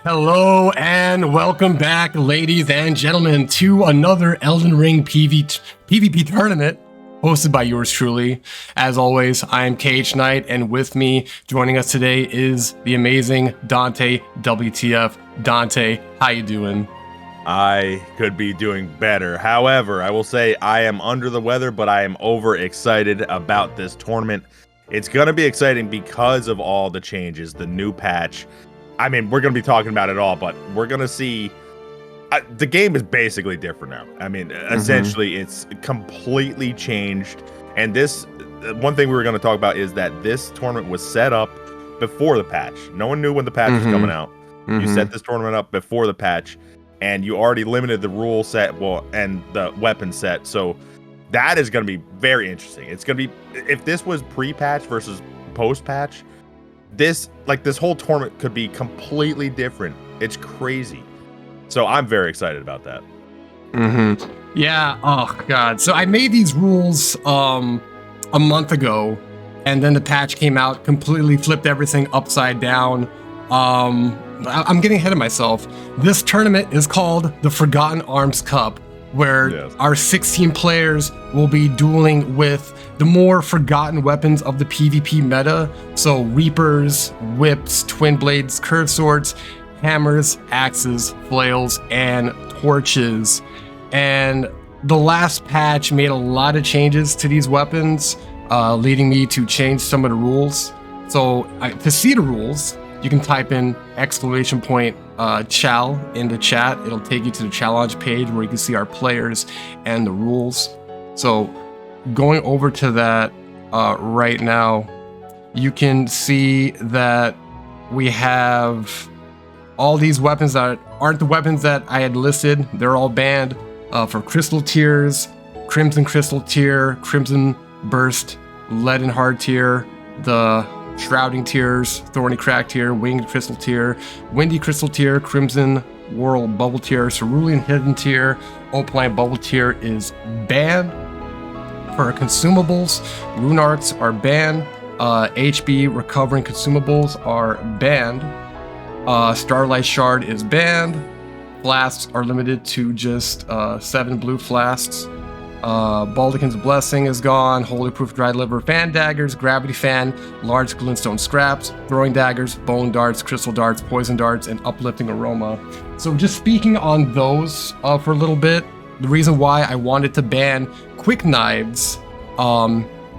Hello and welcome back, ladies and gentlemen, to another Elden Ring PvP tournament hosted by yours truly. As always, I am KH Knight, and with me joining us today is the amazing Dantewtf. Dante, how you doing? I could be doing better. However, I will say I am under the weather, but I am overexcited about this tournament. It's going to be exciting because of all the changes, the new patch. I mean, we're going to be talking about it all, but we're going to see the game is basically different now. I mean, essentially it's completely changed. And this one thing we were going to talk about is that this tournament was set up before the patch. No one knew when the patch was coming out. You set this tournament up before the patch, and you already limited the rule set, and the weapon set. So that is going to be very interesting. It's going to be, if this was pre-patch versus post-patch, this whole tournament could be completely different. It's crazy. So I'm very excited about that. Yeah. Oh God. So I made these rules a month ago, and then the patch came out, completely flipped everything upside down. I'm getting ahead of myself. This tournament is called the Forgotten Arms Cup, where our 16 players will be dueling with the more forgotten weapons of the PvP meta. So Reapers, Whips, Twinblades, Curved Swords, Hammers, Axes, Flails, and Torches. And the last patch made a lot of changes to these weapons, leading me to change some of the rules. So to see the rules, you can type in !chal in the chat. It'll take you to the challenge page where you can see our players and the rules. So going over to that right now, you can see that we have all these weapons that aren't the weapons that I had listed. They're all banned for Crystal Tears, Crimson Crystal Tear, Crimson Burst, Leaden Hard Tear, the Shrouding Tears, Thorny Crack Tear, Winged Crystal Tear, Windy Crystal Tear, Crimson Whirl Bubble Tear, Cerulean Hidden Tear, Opaline Bubble Tear is banned. For consumables, Rune Arts are banned. HB Recovering Consumables are banned. Starlight Shard is banned. Flasks are limited to just 7 blue flasks. Baldekin's Blessing is gone. Holy Proof Dry Liver, Fan Daggers, Gravity Fan, Large Glintstone Scraps, Throwing Daggers, Bone Darts, Crystal Darts, Poison Darts, and Uplifting Aroma. So just speaking on those for a little bit, the reason why I wanted to ban Quick Knives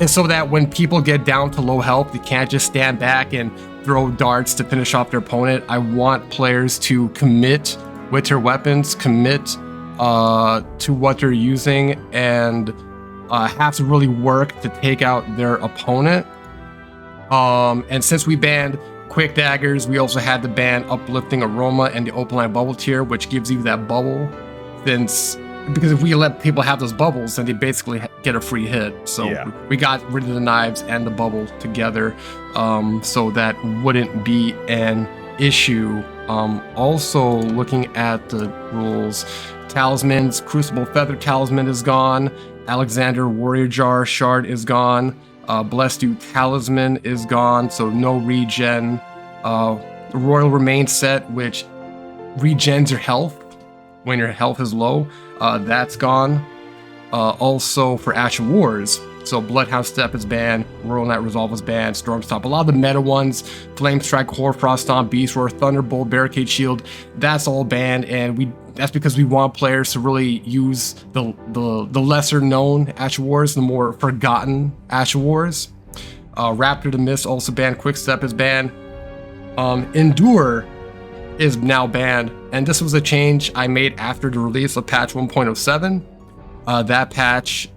is so that when people get down to low health, they can't just stand back and throw darts to finish off their opponent. I want players to commit with their weapons, commit to what they're using, and have to really work to take out their opponent. And since we banned Quick Daggers, we also had to ban Uplifting Aroma and the Opaline Bubble Tier, which gives you that bubble. Because if we let people have those bubbles, then they basically get a free hit. So we got rid of the knives and the bubble together, so that wouldn't be an issue. Also looking at the rules, Talismans, Crucible Feather Talisman is gone. Alexander Warrior Jar Shard is gone. Blessed You Talisman is gone, so no regen. Royal Remain set, which regens your health when your health is low, that's gone. Also for Ash of Wars, so Bloodhound Step is banned, Royal Knight Resolve is banned, Stormstop, a lot of the meta ones, Flame Strike, Hoarfrost Stomp, Beast Roar, Thunderbolt, Barricade Shield, that's all banned, and that's because we want players to really use the lesser known Ash of Wars, the more forgotten Ash of Wars. Raptor the Mist also banned, Quick Step is banned. Endure is now banned, and this was a change I made after the release of patch 1.07. That patch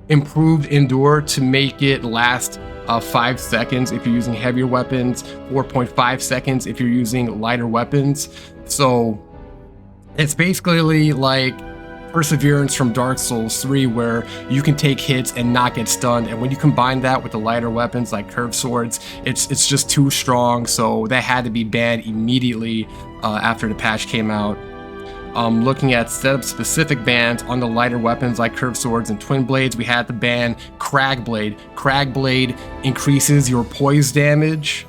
improved Endure to make it last 5 seconds if you're using heavier weapons, 4.5 seconds if you're using lighter weapons. So it's basically like Perseverance from Dark Souls 3, where you can take hits and not get stunned, and when you combine that with the lighter weapons like Curved Swords, it's just too strong. So that had to be banned immediately after the patch came out. Looking at setup specific bans on the lighter weapons like Curved Swords and Twinblades, we had to ban Cragblade. Cragblade increases your poise damage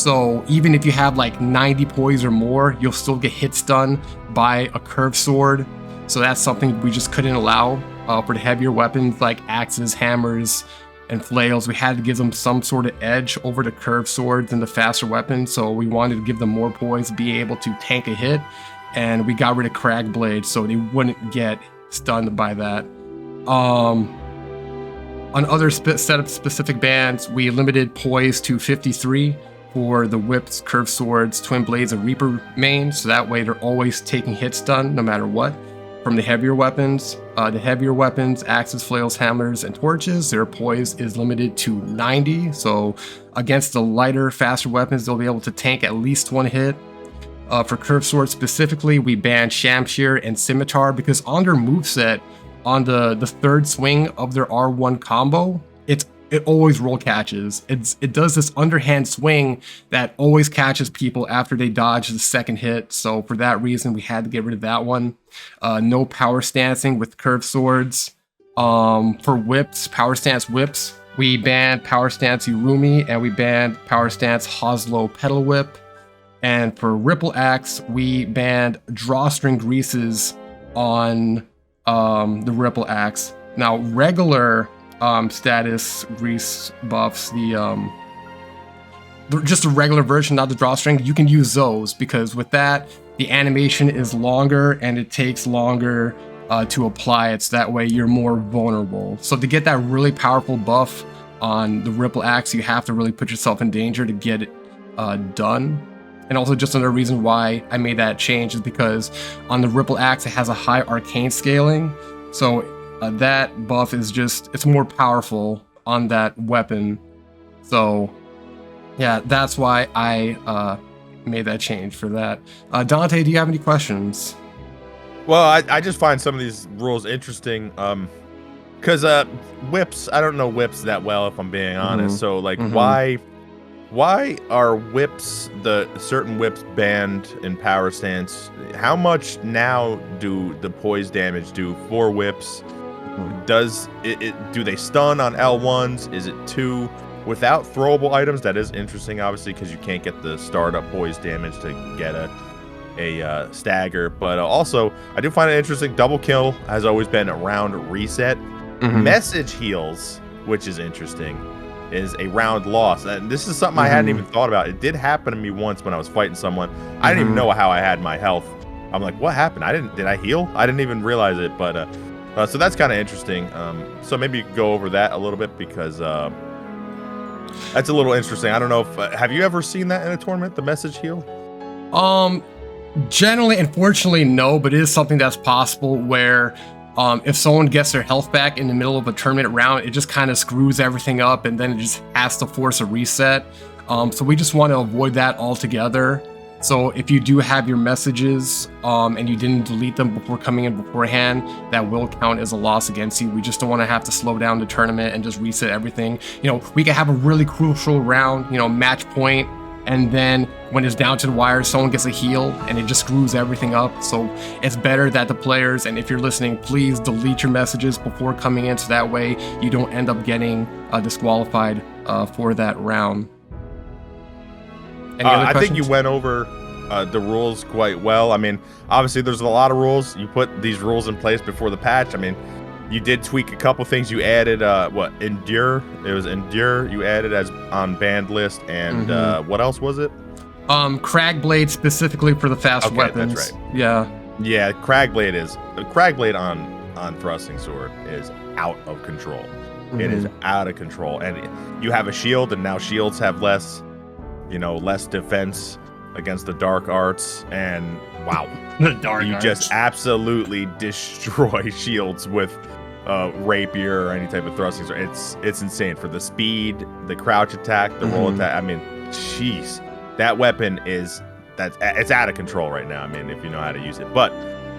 So even if you have like 90 poise or more, you'll still get hit stun by a curved sword. So that's something we just couldn't allow for the heavier weapons like axes, hammers, and flails. We had to give them some sort of edge over the curved swords and the faster weapons. So we wanted to give them more poise, be able to tank a hit. And we got rid of crag blades so they wouldn't get stunned by that. On other set of specific bands, we limited poise to 53 for the whips, curved swords, Twinblades, and Reaper mains. So that way they're always taking hit stun no matter what. From the heavier weapons, axes, flails, hammers, and torches, their poise is limited to 90. So against the lighter, faster weapons, they'll be able to tank at least one hit. For curved swords specifically, we banned Shamshir and Scimitar because on their moveset, on the third swing of their R1 combo, it always roll catches. It does this underhand swing that always catches people after they dodge the second hit. So for that reason, we had to get rid of that one. No power stancing with curved swords. For whips, power stance whips, we banned power stance Urumi and we banned power stance Hoslow pedal whip. And for ripple axe, we banned drawstring greases on the ripple axe. Now regular status grease buffs, just a regular version, not the drawstring, you can use those because with that the animation is longer and it takes longer to apply it, so that way you're more vulnerable. So to get that really powerful buff on the ripple axe, you have to really put yourself in danger to get it done. And also just another reason why I made that change is because on the ripple axe it has a high arcane scaling, so that buff is it's more powerful on that weapon. So yeah, that's why I made that change for that. Dante, do you have any questions? Well, I just find some of these rules interesting. Because whips, I don't know whips that well, if I'm being honest. So like, why are whips, the certain whips banned in power stance? How much now do the poise damage do for whips? Does do they stun on L1s? Is it 2 without throwable items? That is interesting, obviously, because you can't get the startup poise damage to get a stagger. But also, I do find it interesting. Double kill has always been a round reset. Message heals, which is interesting, is a round loss. And this is something I hadn't even thought about. It did happen to me once when I was fighting someone. I didn't even know how I had my health. I'm like, what happened? Did I heal? I didn't even realize it. But so that's kind of interesting. So maybe you could go over that a little bit because that's a little interesting. I don't know if have you ever seen that in a tournament, the message heal? Generally, unfortunately, no, but it is something that's possible where if someone gets their health back in the middle of a tournament round, it just kind of screws everything up and then it just has to force a reset. So we just want to avoid that altogether. So if you do have your messages and you didn't delete them before coming in beforehand, that will count as a loss against you. We just don't want to have to slow down the tournament and just reset everything. You know, we could have a really crucial round, you know, match point, and then when it's down to the wire, someone gets a heal and it just screws everything up. So it's better that the players, and if you're listening, please delete your messages before coming in, so that way you don't end up getting disqualified for that round. I think you went over the rules quite well. I mean, obviously there's a lot of rules. You put these rules in place before the patch. I mean, you did tweak a couple things. You added endure. It was endure you added as on banned list, and what else was it? Crag blade specifically for the fast weapons. That's right. Yeah, crag blade on thrusting sword is out of control. It is out of control, and you have a shield, and now shields have less defense against the dark arts, and wow, the dark arts. Just absolutely destroy shields with rapier or any type of thrusting sword. It's insane for the speed, the crouch attack, the roll attack. I mean, jeez, that weapon it's out of control right now. I mean, if you know how to use it. But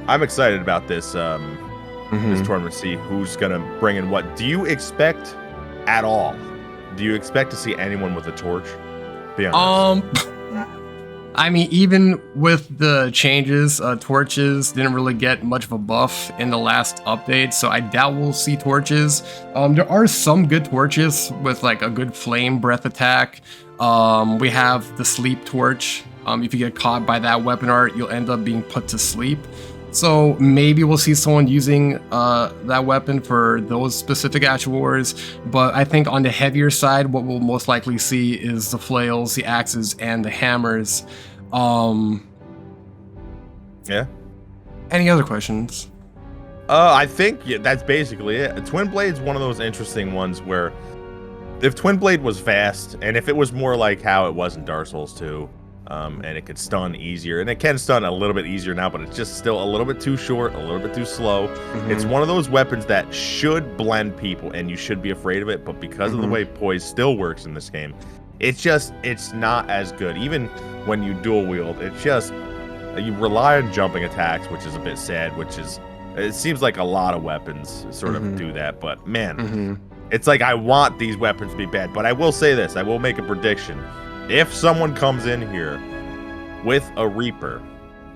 I'm excited about this this tournament. See who's gonna bring in what. Do you expect at all? Do you expect to see anyone with a torch? Be honest. I mean, even with the changes, torches didn't really get much of a buff in the last update, so I doubt we'll see torches. There are some good torches with like a good flame breath attack. We have the sleep torch. If you get caught by that weapon art, you'll end up being put to sleep. So maybe we'll see someone using that weapon for those specific Ash Wars, but I think on the heavier side, what we'll most likely see is the flails, the axes, and the hammers. Yeah. Any other questions? I think that's basically it. Twinblade's one of those interesting ones where if Twinblade was fast, and if it was more like how it was in Dark Souls 2, and it could stun easier, and it can stun a little bit easier now, but it's just still a little bit too short, a little bit too slow. It's one of those weapons that should blend people, and you should be afraid of it, but because of the way poise still works in this game, it's not as good. Even when you dual wield, it's just, you rely on jumping attacks, which is a bit sad, it seems like a lot of weapons sort of do that, but man, it's like I want these weapons to be bad. But I will say this, I will make a prediction. If someone comes in here with a Reaper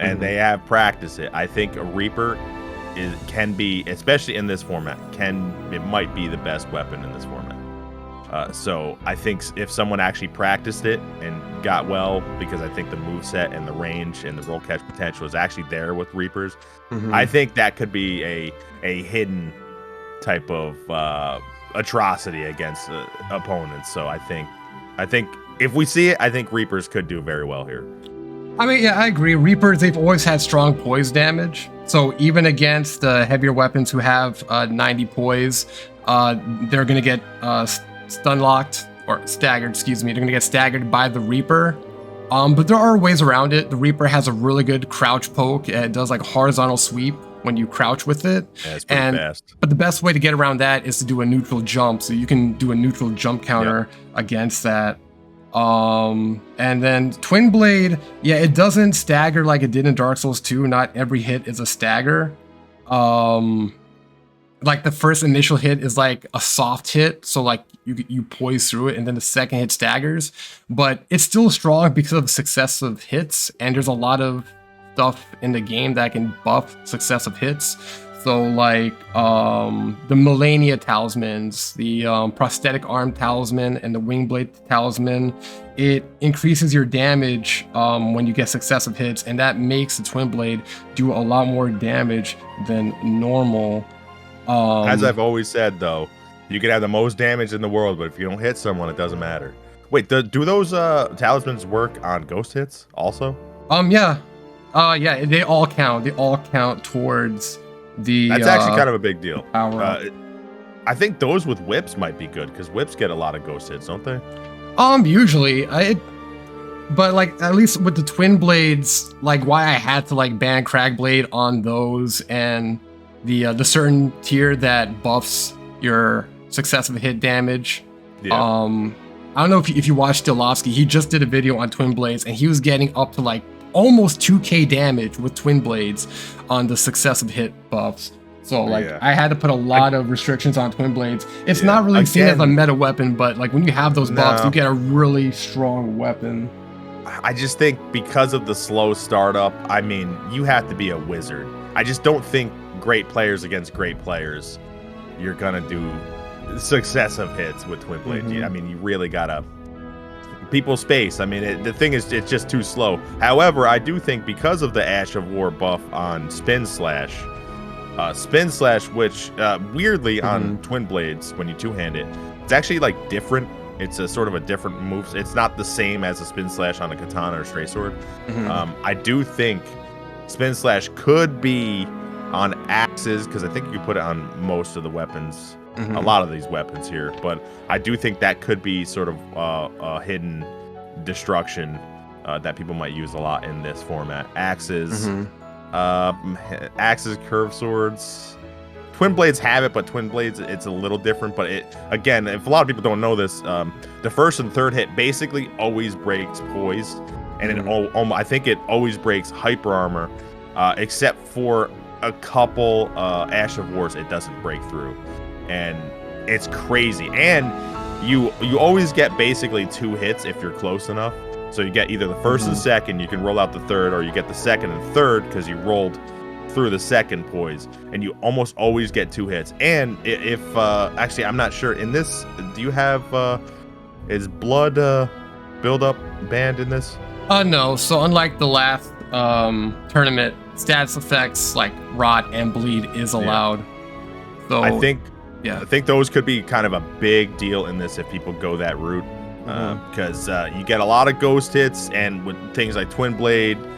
and they have practiced it, I think a Reaper can be, especially in this format, it might be the best weapon in this format. So I think if someone actually practiced it and got well, because I think the moveset and the range and the roll catch potential is actually there with Reapers, I think that could be a hidden type of atrocity against opponents. So I think if we see it, I think Reapers could do very well here. I mean, yeah, I agree. Reapers, they've always had strong poise damage. So even against heavier weapons who have 90 poise, they're going to get stun locked, or staggered, excuse me. They're going to get staggered by the Reaper. But there are ways around it. The Reaper has a really good crouch poke. It does like horizontal sweep when you crouch with it. Yeah, it's pretty fast. But the best way to get around that is to do a neutral jump. So you can do a neutral jump counter against that. And then Twinblade, yeah, it doesn't stagger like it did in Dark Souls 2. Not every hit is a stagger. Like the first initial hit is like a soft hit, so like you poise through it, and then the second hit staggers. But it's still strong because of successive hits, and there's a lot of stuff in the game that can buff successive hits. So like the Millennia Talismans, the Prosthetic Arm Talisman, and the Wingblade Talisman, it increases your damage when you get successive hits, and that makes the Twinblade do a lot more damage than normal. As I've always said, though, you can have the most damage in the world, but if you don't hit someone, it doesn't matter. Wait, do those talismans work on ghost hits also? Yeah. Yeah, they all count. They all count towards the... That's actually kind of a big deal. I think those with whips might be good, because whips get a lot of ghost hits, don't they? Usually. But like, at least with the Twinblades, like why I had to like ban Cragblade on those, and the certain tier that buffs your successive hit damage. Yeah. I don't know if you watched Stilofsky, he just did a video on Twinblades, and he was getting up to like almost 2k damage with Twinblades on the successive hit buffs. So like I had to put a lot of restrictions on Twinblades. It's not really seen as a meta weapon, but like when you have those buffs, you get a really strong weapon. I just think because of the slow startup, I mean, you have to be a wizard. I just don't think great players against great players, you're gonna do successive hits with Twinblade. I mean, you really gotta people space. I mean, the thing is, it's just too slow. However, I do think because of the Ash of War buff on Spin Slash, which weirdly on Twinblades, when you two-hand it, it's actually like different. It's a sort of a different move. It's not the same as a Spin Slash on a katana or straight sword. I do think Spin Slash could be on axes, because I think you can put it on most of the weapons, a lot of these weapons here, but I do think that could be sort of a hidden destruction that people might use a lot in this format. Axes, axes, curved swords. Twinblades have it, but Twinblades, it's a little different. But it, again, if a lot of people don't know this, the first and third hit basically always breaks poise, and I think it always breaks hyper armor, except for a couple Ash of Wars it doesn't break through, and it's crazy. And you always get basically 2 hits if you're close enough. So you get either the first and second, you can roll out the third, or you get the second and third because you rolled through the second poise, and you almost always get 2 hits. And if actually, I'm not sure in this, do you have is blood build up banned in this? No. So unlike the last tournament, status effects like rot and bleed is allowed. So I think those could be kind of a big deal in this if people go that route, because you get a lot of ghost hits, and with things like Twinblade,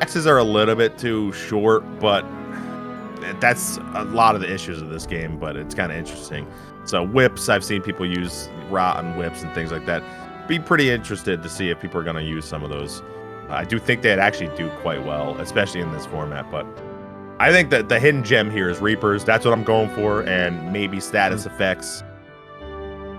axes are a little bit too short, but that's a lot of the issues of this game. But it's kind of interesting. So whips, I've seen people use rotten whips and things like that. Be pretty interested to see if people are going to use some of those. I do think they'd actually do quite well, especially in this format. But I think that the hidden gem here is Reapers. That's what I'm going for, and maybe status effects.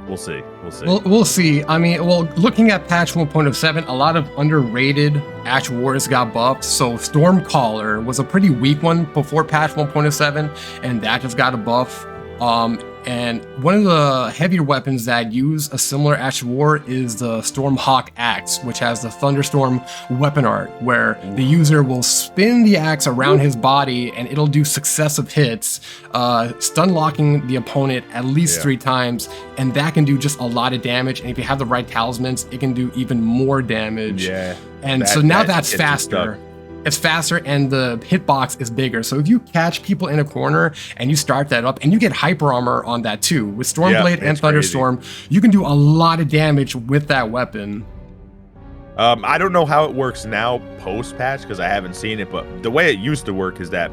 We'll see. We'll see. I mean, well, looking at patch 1.07, a lot of underrated Ash Wars got buffed. So Stormcaller was a pretty weak one before patch 1.07, and that just got a buff. And one of the heavier weapons that use a similar Ash War is the Stormhawk Axe, which has the Thunderstorm weapon art, where the user will spin the axe around his body and it'll do successive hits, stun locking the opponent at least 3 times, and that can do just a lot of damage. And if you have the right talismans, it can do even more damage. Yeah. And so now that's faster. It's faster and the hitbox is bigger. So if you catch people in a corner and you start that up, and you get hyper armor on that too, with Stormblade and Thunderstorm, you can do a lot of damage with that weapon. I don't know how it works now post-patch because I haven't seen it, but the way it used to work is that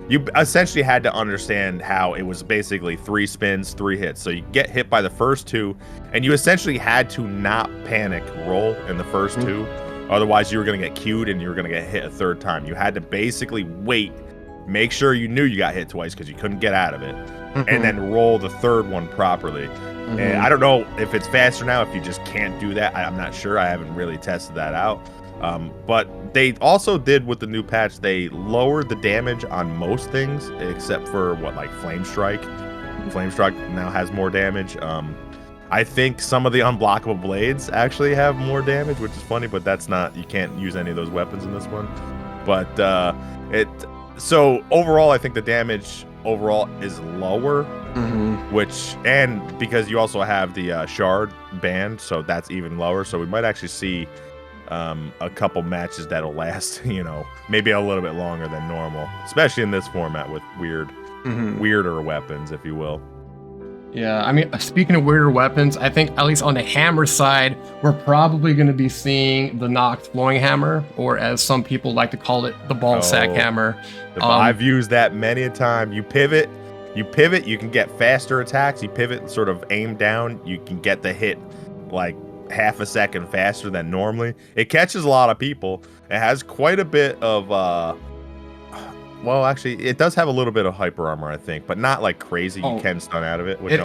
you essentially had to understand how it was basically 3 spins, 3 hits. So you get hit by the first 2, and you essentially had to not panic roll in the first 2. Otherwise, you were going to get queued and you were going to get hit a 3rd time. You had to basically wait, make sure you knew you got hit twice because you couldn't get out of it, and then roll the 3rd one properly. And I don't know if it's faster now, if you just can't do that. I'm not sure. I haven't really tested that out. But they also did with the new patch, they lowered the damage on most things except for like Flame Strike. Flame Strike now has more damage. I think some of the unblockable blades actually have more damage, which is funny, but that's not, you can't use any of those weapons in this one. But so overall, I think the damage overall is lower, which, and because you also have the shard banned, so that's even lower. So we might actually see a couple matches that'll last, maybe a little bit longer than normal, especially in this format with weirder weapons, if you will. Yeah, I mean, speaking of weirder weapons, I think at least on the hammer side, we're probably going to be seeing the Noct Flowing Hammer, or as some people like to call it, the Ball Sack Hammer. I've used that many a time. You pivot, you can get faster attacks. You pivot and sort of aim down, you can get the hit like half a second faster than normally. It catches a lot of people. It has quite a bit of well, actually, it does have a little bit of hyper armor, I think, but not like crazy. You can stun out of it. It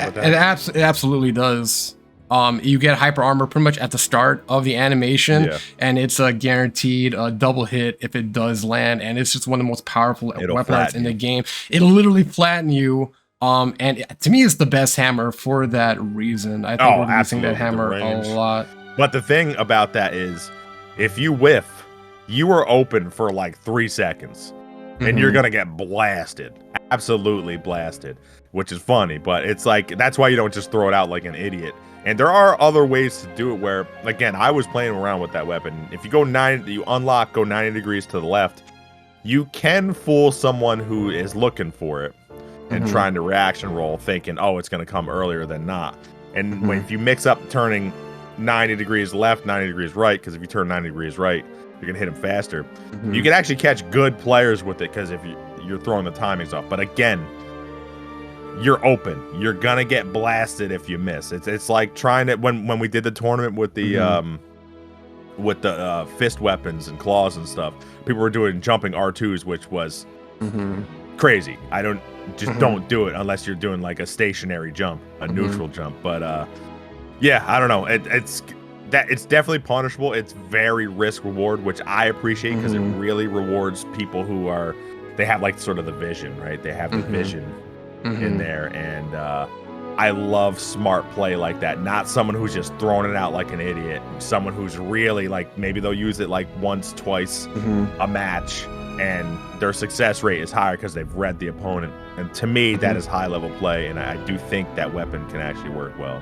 absolutely does. You get hyper armor pretty much at the start of the animation, and it's a guaranteed double hit if it does land, and it's just one of the most powerful weapons in the game. It'll literally flatten you, and to me, it's the best hammer for that reason. I think we're using that hammer a lot. But the thing about that is, if you whiff, you are open for like 3 seconds. And you're gonna get blasted, absolutely blasted, which is funny, but it's like, that's why you don't just throw it out like an idiot. And there are other ways to do it where, again, I was playing around with that weapon. If you go 90 degrees to the left, you can fool someone who is looking for it and trying to reaction roll, thinking, oh, it's gonna come earlier than not. And if you mix up turning 90 degrees left, 90 degrees right, because if you turn 90 degrees right, you're gonna hit him faster. You can actually catch good players with it because if you're throwing the timings off. But again, you're open. You're gonna get blasted if you miss. It's like trying to when we did the tournament with the fist weapons and claws and stuff. People were doing jumping R2s, which was crazy. Don't do it unless you're doing like a stationary jump, a neutral jump. But yeah, I don't know. It's definitely punishable. It's very risk reward, which I appreciate because it really rewards people who they have like sort of the vision, right? They have the vision in there, and I love smart play like that. Not someone who's just throwing it out like an idiot. Someone who's really like, maybe they'll use it like once, twice a match, and their success rate is higher because they've read the opponent. And to me, that is high level play, and I do think that weapon can actually work well.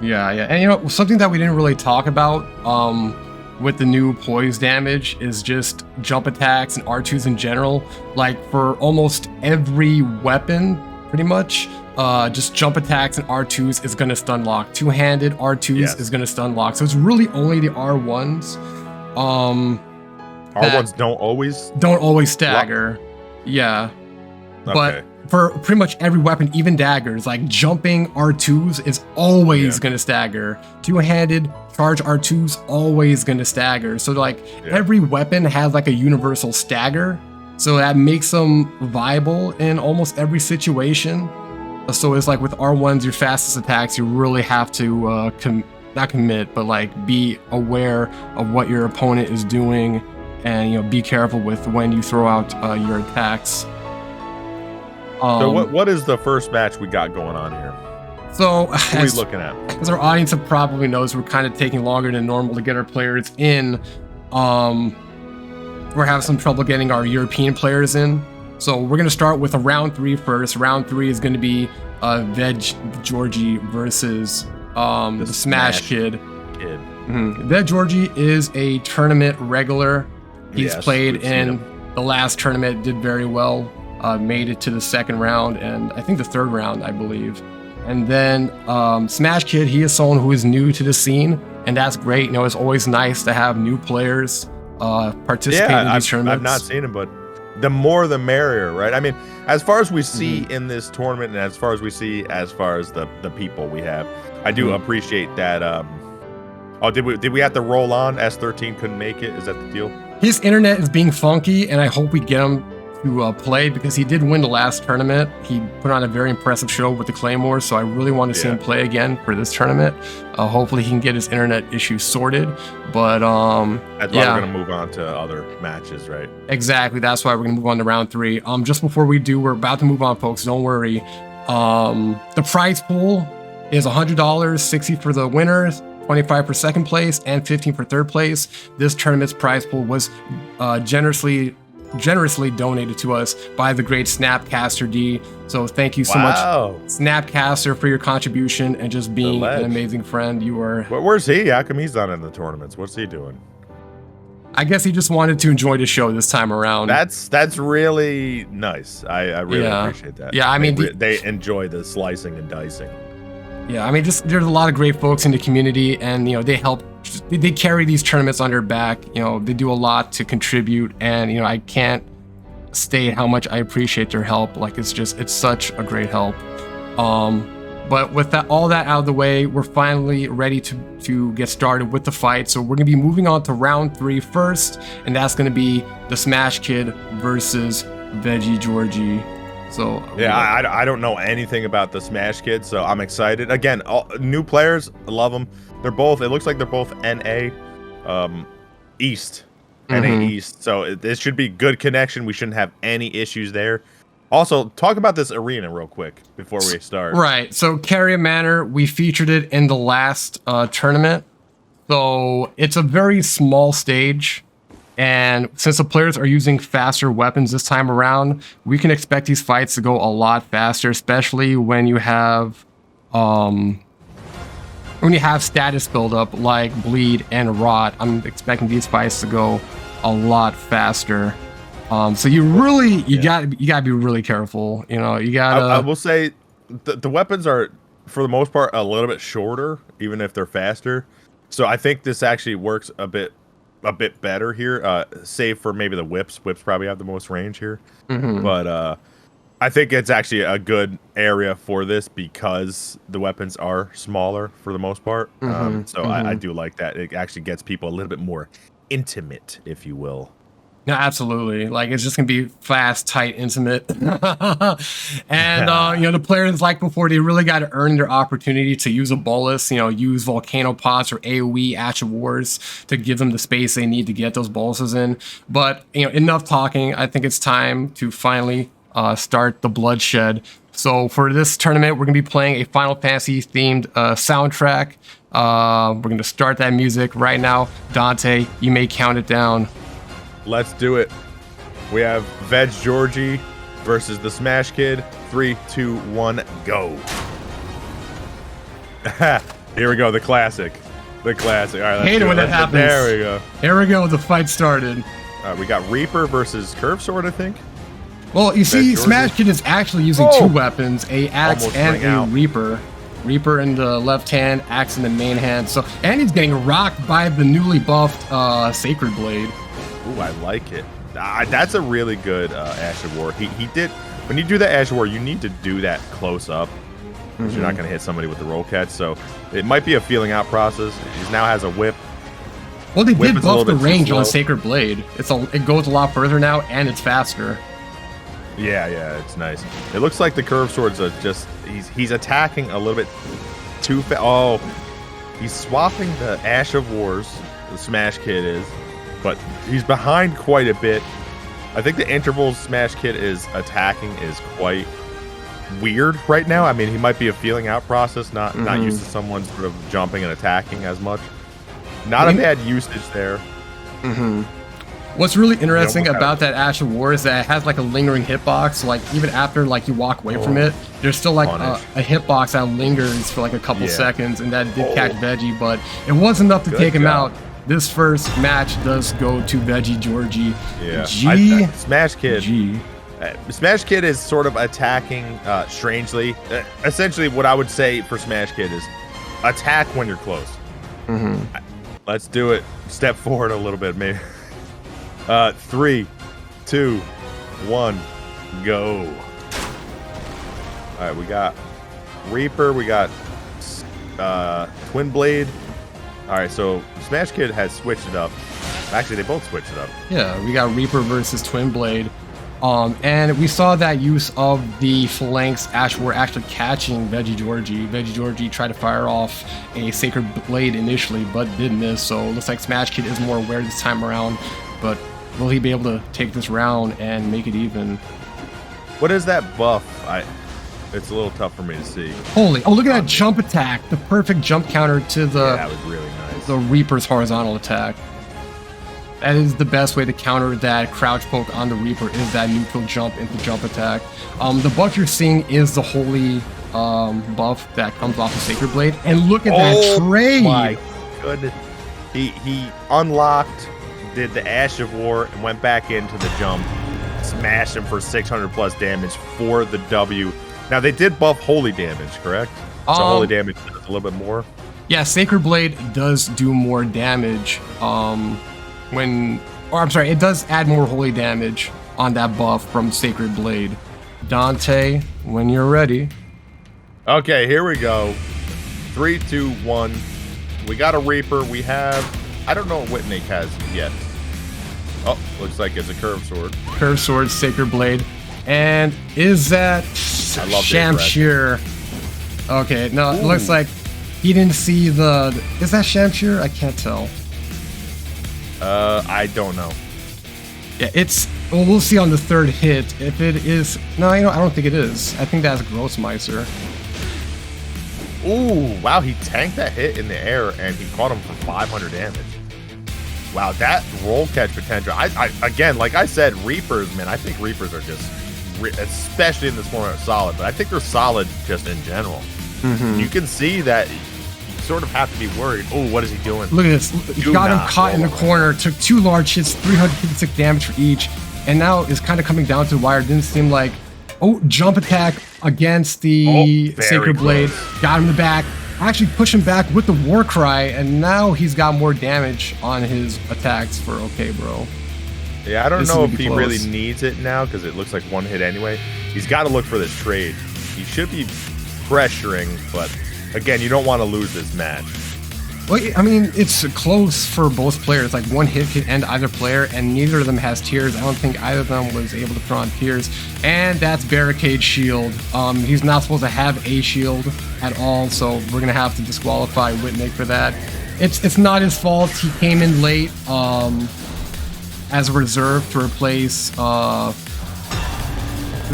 Yeah, yeah. And you know, something that we didn't really talk about with the new poise damage is just jump attacks and R2s in general. Like for almost every weapon, pretty much, just jump attacks and R2s is going to stun lock. Two-handed R2s is going to stun lock. So it's really only the R1s. R1s don't always stagger. Yeah. Okay. But for pretty much every weapon, even daggers, like jumping R2s is always going to stagger. Two-handed charge R2s always going to stagger. So like every weapon has like a universal stagger. So that makes them viable in almost every situation. So it's like with R1s, your fastest attacks, you really have to not commit, but like be aware of what your opponent is doing, and you know, be careful with when you throw out your attacks. So what is the first match we got going on here? So what are we looking at? As our audience probably knows, we're kind of taking longer than normal to get our players in. We're having some trouble getting our European players in. So we're going to start with a round 3 first. Round 3 is going to be veggeorgie versus the smashkid. Veggeorgie is a tournament regular. He's played in the last tournament, did very well, made it to the second round, and I think the third round, I believe. And then smashkid, he is someone who is new to the scene, and that's great. You know, it's always nice to have new players participate in these tournaments. I've not seen him, but the more the merrier, right? I mean, as far as we see in this tournament, and as far as we see as far as the people we have, I do appreciate that. Oh, did we have to roll on? S13 couldn't make it. Is that the deal? His internet is being funky, and I hope we get him to play, because he did win the last tournament. He put on a very impressive show with the Claymore, so I really want to see him play again for this tournament. Hopefully he can get his internet issues sorted, but that's why we're going to move on to other matches, right? Exactly, that's why we're going to move on to round 3. Just before we do, we're about to move on, folks, don't worry. The prize pool is $100, 60 for the winners, 25 for second place, and 15 for third place. This tournament's prize pool was generously donated to us by the great Snapcaster D. So thank you so much, Snapcaster, for your contribution and just being an amazing friend. You are. Where's he? How come he's not in the tournaments? What's he doing? I guess he just wanted to enjoy the show this time around. That's really nice. I really appreciate that. Yeah, I mean, they enjoy the slicing and dicing. Yeah, I mean, just there's a lot of great folks in the community, and you know, they help. They carry these tournaments on their back. You know, they do a lot to contribute, and you know, I can't state how much I appreciate their help. Like, it's such a great help. But with all that out of the way, we're finally ready to get started with the fight. So we're gonna be moving on to round 3 first, and that's gonna be the smashkid versus veggeorgie. So yeah, I don't know anything about the smashkid, so I'm excited. Again, new players, I love them. They're both. It looks like they're both NA East, NA East. So this should be good connection. We shouldn't have any issues there. Also, talk about this arena real quick before we start. Right. So Caria Manor, we featured it in the last tournament. So it's a very small stage. And since the players are using faster weapons this time around, we can expect these fights to go a lot faster, especially when you have status buildup like bleed and rot. I'm expecting these fights to go a lot faster. So you gotta be really careful. You know, you gotta. I will say the weapons are, for the most part, a little bit shorter, even if they're faster. So I think this actually works a bit better here, save for maybe the whips. Whips probably have the most range here, but I think it's actually a good area for this because the weapons are smaller for the most part. I do like that. It actually gets people a little bit more intimate, if you will. No, absolutely. Like, it's just gonna be fast, tight, intimate. And you know, the players, like before, they really got to earn their opportunity to use a bolus. You know, use volcano pots or AoE Ash of Wars to give them the space they need to get those boluses in. But you know, enough talking. I think it's time to finally start the bloodshed. So for this tournament, we're gonna be playing a Final Fantasy themed soundtrack. We're gonna start that music right now. Dante, you may count it down. Let's do it. We have veggeorgie versus the smashkid. 3, 2, 1, go. Here we go, the classic. The classic. All right, let's hate it when that happens. There we go. Here we go, the fight started. We got Reaper versus Curve Sword, I think. Well, you see, smashkid is actually using two weapons, a axe Almost and a out. Reaper. Reaper in the left hand, axe in the main hand. So, and he's getting rocked by the newly buffed Sacred Blade. Ooh, I like it. That's a really good Ash of War. He did, when you do that Ash of War, you need to do that close up. Because you're not going to hit somebody with the roll catch. So it might be a feeling out process. He now has a whip. Well, they Whip did is a buff little the bit too range slow. on Sacred Blade. It goes a lot further now, and it's faster. Yeah, it's nice. It looks like the curve swords are just he's attacking a little bit too fast. Oh, he's swapping the Ash of Wars. The smashkid is, but he's behind quite a bit. I think the intervals smashkid is attacking is quite weird right now. I mean, he might be a feeling out process, not used to someone sort of jumping and attacking as much. Not a bad usage there. What's really interesting about that Ash of War is that it has like a lingering hitbox. Like even after like you walk away from it, there's still like a hitbox that lingers for like a couple seconds, and that did catch Veggie, but it wasn't enough to take him out. This first match does go to veggeorgie. Yeah, smashkid. G. Smashkid is sort of attacking strangely. Essentially, what I would say for smashkid is attack when you're close. Let's do it. Step forward a little bit, maybe. 3, 2, 1, go. All right, we got Reaper. We got Twinblade. All right, so smashkid has switched it up. Actually, they both switched it up. Yeah, we got Reaper versus Twinblade. And we saw that use of the phalanx Ash War actually catching veggeorgie. Veggeorgie tried to fire off a Sacred Blade initially, but did miss. So it looks like smashkid is more aware this time around. But will he be able to take this round and make it even? What is that buff? It's a little tough for me to see. Holy! Oh, look at that jump attack! The perfect jump counter to the that was really nice. The Reaper's horizontal attack. That is the best way to counter that crouch poke on the Reaper, is that neutral jump into jump attack. The buff you're seeing is the holy buff that comes off the Sacred Blade. And look at that trade! Oh my goodness. He unlocked, did the Ash of War, and went back into the jump. Smashed him for 600 plus damage for the W. Now, they did buff holy damage, correct? So holy damage does a little bit more? Yeah, Sacred Blade does do more damage it does add more holy damage on that buff from Sacred Blade. Dante, when you're ready. Okay, here we go. 3, 2, 1. We got a Reaper. We have, I don't know what Witnake has yet. Oh, looks like it's a curved sword. Curved sword, Sacred Blade. And is that Shamshir? Okay, no, it looks like he didn't see the... Is that Shamshir? I can't tell. I don't know. Yeah, it's... Well, we'll see on the third hit. If it is... No, I don't think it is. I think that's Grossmeister. Ooh, wow, he tanked that hit in the air, and he caught him for 500 damage. Wow, that roll catch potential. I again, like I said, Reapers, man, I think Reapers are just, especially in this format, solid. But I think they're solid just in general. You can see that you sort of have to be worried. Oh, what is he doing? Look at this. He got him caught in the corner, took 2 large hits, 356 damage for each, and now is kind of coming down to the wire. Didn't seem like... Oh, jump attack against the Sacred Blade. Got him in the back. Actually push him back with the War Cry, and now he's got more damage on his attacks for okbro. Yeah, I don't know if he really needs it now, because it looks like one hit anyway. He's got to look for this trade. He should be pressuring, but again, you don't want to lose this match. Well, I mean, it's close for both players. Like, one hit could end either player, and neither of them has tears. I don't think either of them was able to throw on tears. And that's Barricade Shield. He's not supposed to have a shield at all, so we're going to have to disqualify Witnake for that. It's not his fault. He came in late as a reserve to replace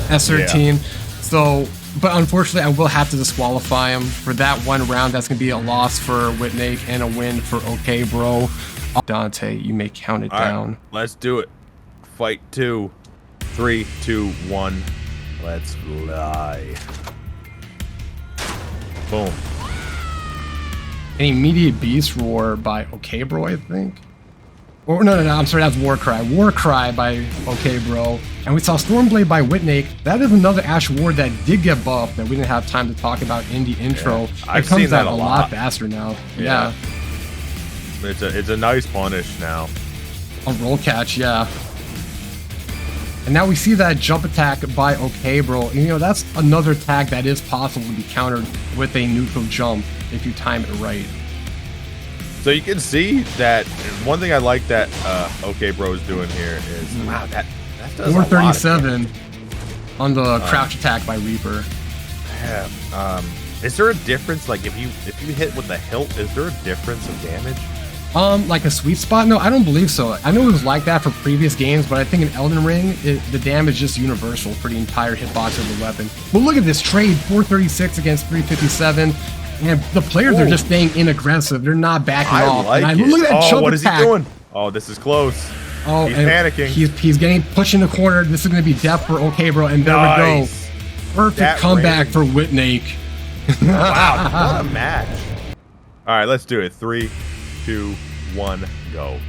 S13. So But unfortunately, I will have to disqualify him for that one round. That's going to be a loss for Witnake and a win for okbro. Dante, you may count it down. Right, let's do it. Fight 2. 3, 2, 1. Let's fly. Boom. An immediate beast roar by okbro, I think. Or no, I'm sorry, that's Warcry. Warcry by okbro. And we saw Stormblade by Witnake. That is another Ash Ward that did get buffed that we didn't have time to talk about in the intro. Yeah, it comes out a lot faster now. Yeah. It's a nice punish now. A roll catch, yeah. And now we see that jump attack by okbro. And, you know, that's another attack that is possible to be countered with a neutral jump if you time it right. So you can see that one thing I like that okbro is doing here is wow, that does 437 on the crouch attack by Reaper. Yeah. Is there a difference? Like if you hit with the hilt, is there a difference of damage? Like a sweet spot? No, I don't believe so. I know it was like that for previous games, but I think in Elden Ring, the damage is just universal for the entire hitbox of the weapon. But look at this trade, 436 against 357. And the players are just staying in aggressive. They're not backing off. Look at that jump what attack. Is he doing? Oh, this is close. Oh, he's panicking. He's getting pushed in the corner. This is going to be death for okbro, and there we go. Perfect comeback for Witnake. Wow, what a match. All right, let's do it. 3, 2, 1, go.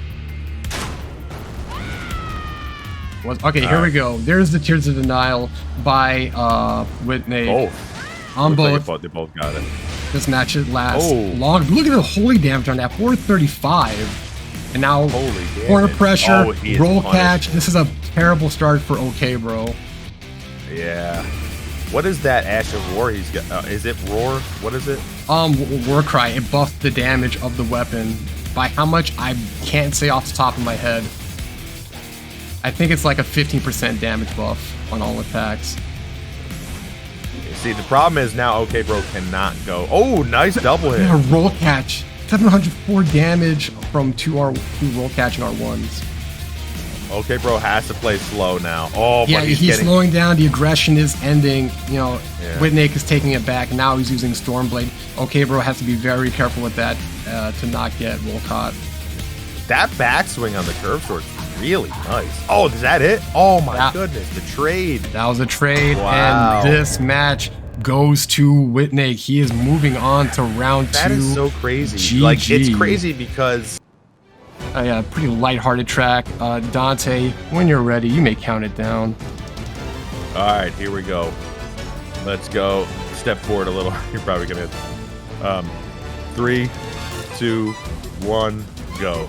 Okay, here we go. There's the Tears of Denial by Witnake. Both. On both. Like they both got it. This match should last long. Look at the holy damage on that, 435. And now corner pressure, roll catch. This is a terrible start for okbro. Yeah. What is that Ash of War he's got? Is it Roar? What is it? Warcry. It buffed the damage of the weapon. By how much, I can't say off the top of my head. I think it's like a 15% damage buff on all attacks. See, the problem is now okbro cannot go. Oh, nice double hit. Yeah, roll catch. 704 damage from two roll catch and R1s. okbro has to play slow now. Oh, yeah, but he's slowing down. The aggression is ending. You know, Witnake is taking it back. Now he's using Stormblade. okbro has to be very careful with that to not get roll caught. That backswing on the curve sword is really nice. Oh, is that it? Oh my goodness, the trade. That was a trade, and this match goes to Witnake. He is moving on to round 2. That is so crazy. GG. Like, it's crazy because... yeah, pretty lighthearted track. Dante, when you're ready, you may count it down. All right, here we go. Let's go. Step forward a little. You're probably going to... 3, 2, 1, go.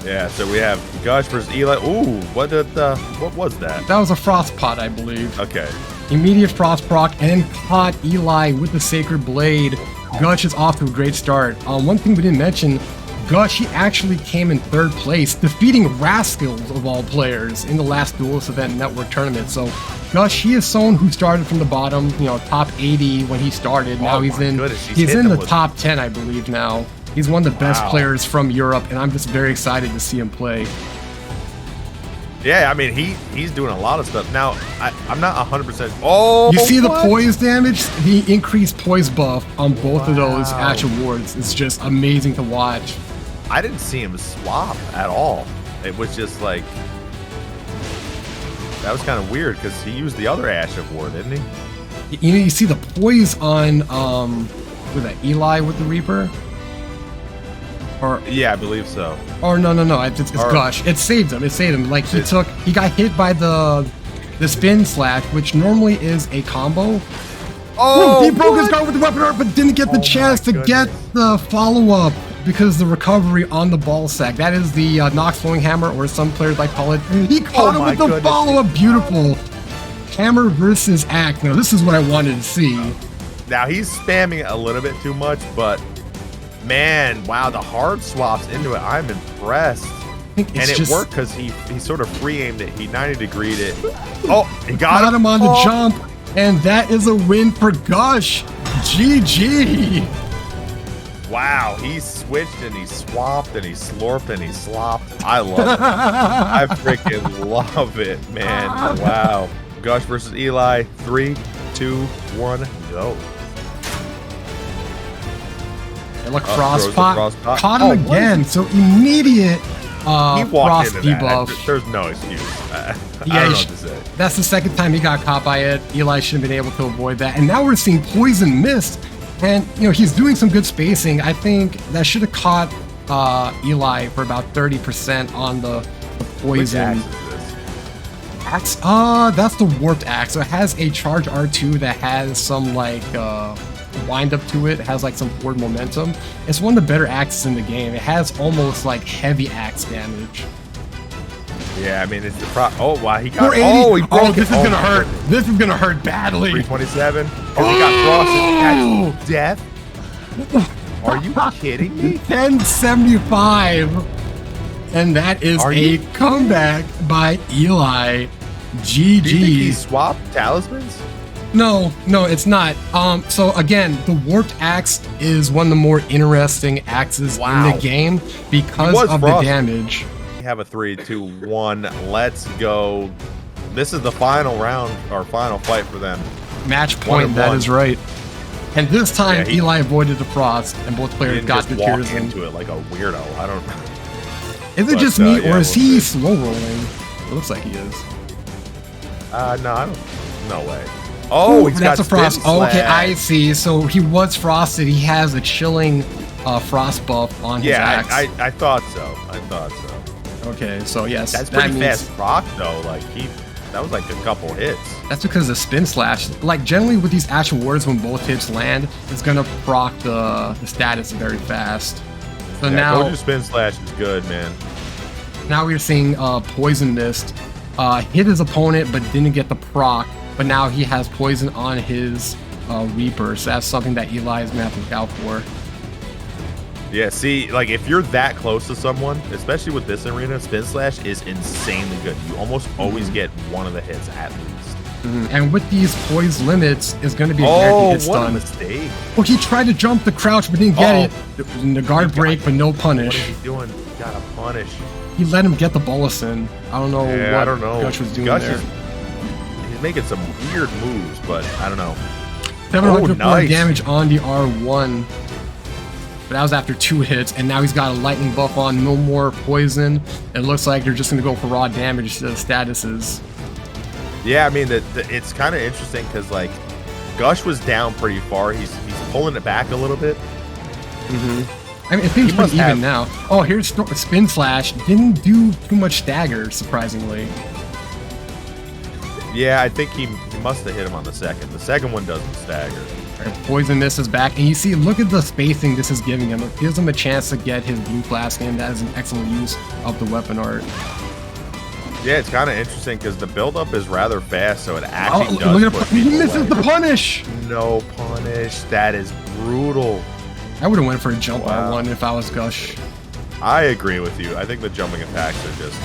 Yeah, so we have Gush versus Eli. Ooh, what was that? That was a frost pot, I believe. Okay. Immediate frost proc and caught Eli with the Sacred Blade. Gush is off to a great start. One thing we didn't mention, Gush, he actually came in 3rd place, defeating Rascals of all players in the last Duelist Event Network tournament. So Gush, he is someone who started from the bottom, you know, top 80 when he started. Now he's in the top 10, I believe now. He's one of the best players from Europe, and I'm just very excited to see him play. Yeah, I mean, he's doing a lot of stuff. Now, I'm not 100%. Oh, you see the poise damage? The increased poise buff on both of those Ash Awards is just amazing to watch. I didn't see him swap at all. It was just like... That was kind of weird, because he used the other Ash Award, didn't he? You know, you see the poise on, with that Eli with the Reaper? Or, yeah, I believe so. Or no, it's Gush. It saved him. Like he got hit by the spin slash, which normally is a combo. Oh, he broke his guard with the weapon art, but didn't get the chance to get the follow-up because the recovery on the ball sack. That is the Nox flowing hammer, or some players like call it. He caught him with the follow-up. Beautiful. Hammer versus Axe. Now this is what I wanted to see. Now he's spamming it a little bit too much, but man, wow, the hard swaps into it. I'm impressed. And it worked because he sort of free-aimed it. He 90-degreed it. Oh, he got him on the jump. And that is a win for Gush. GG. Wow, he switched and he swapped and he slurped and he slopped. I love it. I freaking love it, man. Wow. Gush versus Eli. 3, 2, 1, go. And look, Throws the Frostpot caught him again. So immediate he walked Frost into that. debuff. There's no excuse. I don't know what to say. That's the second time he got caught by it. Eli should have been able to avoid that. And now we're seeing Poison Mist. And, you know, he's doing some good spacing. I think that should have caught Eli for about 30% on the poison. Which axe is this? Axe? That's the warped axe. So it has a charge R2 that has some, like, wind up to it. It has, like, some forward momentum. It's one of the better axes in the game. It has almost, like, heavy axe damage. Yeah, I mean, it's the oh, wow, he got, 480. he broke this is gonna hurt. This is gonna hurt badly. 327. Oh, he got frosted. That's death. Are you kidding me? 1075. And that is a comeback by Eli. GG. Do you think he swapped talismans? No, it's not. So again, the warped axe is one of the more interesting axes in the game because of the damage. We have a 3, 2, 1. Let's go. This is the final round, or final fight for them. Match point, that is right. And this time, Eli avoided the frost, and both players got the cures into it like a weirdo. I don't know. Is it just me, or is he slow rolling? It looks like he is. No, I don't. No way. Oh, that's a frost. Oh, okay, I see. So he was frosted. He has a chilling frost buff on his axe. I thought so. I thought so. Okay, so yes, that's pretty fast proc though. Like that was like a couple hits. That's because of spin slash. Like generally with these actual wards, when both hits land, it's gonna proc the status very fast. So now spin slash is good, man. Now we're seeing Poison Mist hit his opponent but didn't get the proc. But now he has poison on his Reaper, so that's something that Eli is gonna have to look out for. Yeah, see, like if you're that close to someone, especially with this arena, spin slash is insanely good. You almost always get one of the hits at least. And with these poise limits, it's going to be a guaranteed hit stun. What a mistake! Well, he tried to jump the crouch but didn't get it. The guard break, but no punish. What is he doing? You gotta punish. He let him get the bolus in. I don't know what Gush was doing there. He's making some weird moves, but I don't know. 700 damage on the R1. But that was after 2 hits, and now he's got a lightning buff on, no more poison. It looks like they're just going to go for raw damage to the statuses. Yeah, I mean, it's kind of interesting because, like, Gush was down pretty far. He's pulling it back a little bit. I mean, it seems pretty even now. Oh, here's Spin Slash. Didn't do too much stagger, surprisingly. Yeah, I think he must have hit him on the second. The second one doesn't stagger. Poison Mist is back, and you see, look at the spacing this is giving him. It gives him a chance to get his blue flask in. That is an excellent use of the weapon art. Yeah, it's kind of interesting because the buildup is rather fast, so it actually does. Look at he misses the punish. No punish. That is brutal. I would have went for a jump on one if I was Gush. I agree with you. I think the jumping attacks are just.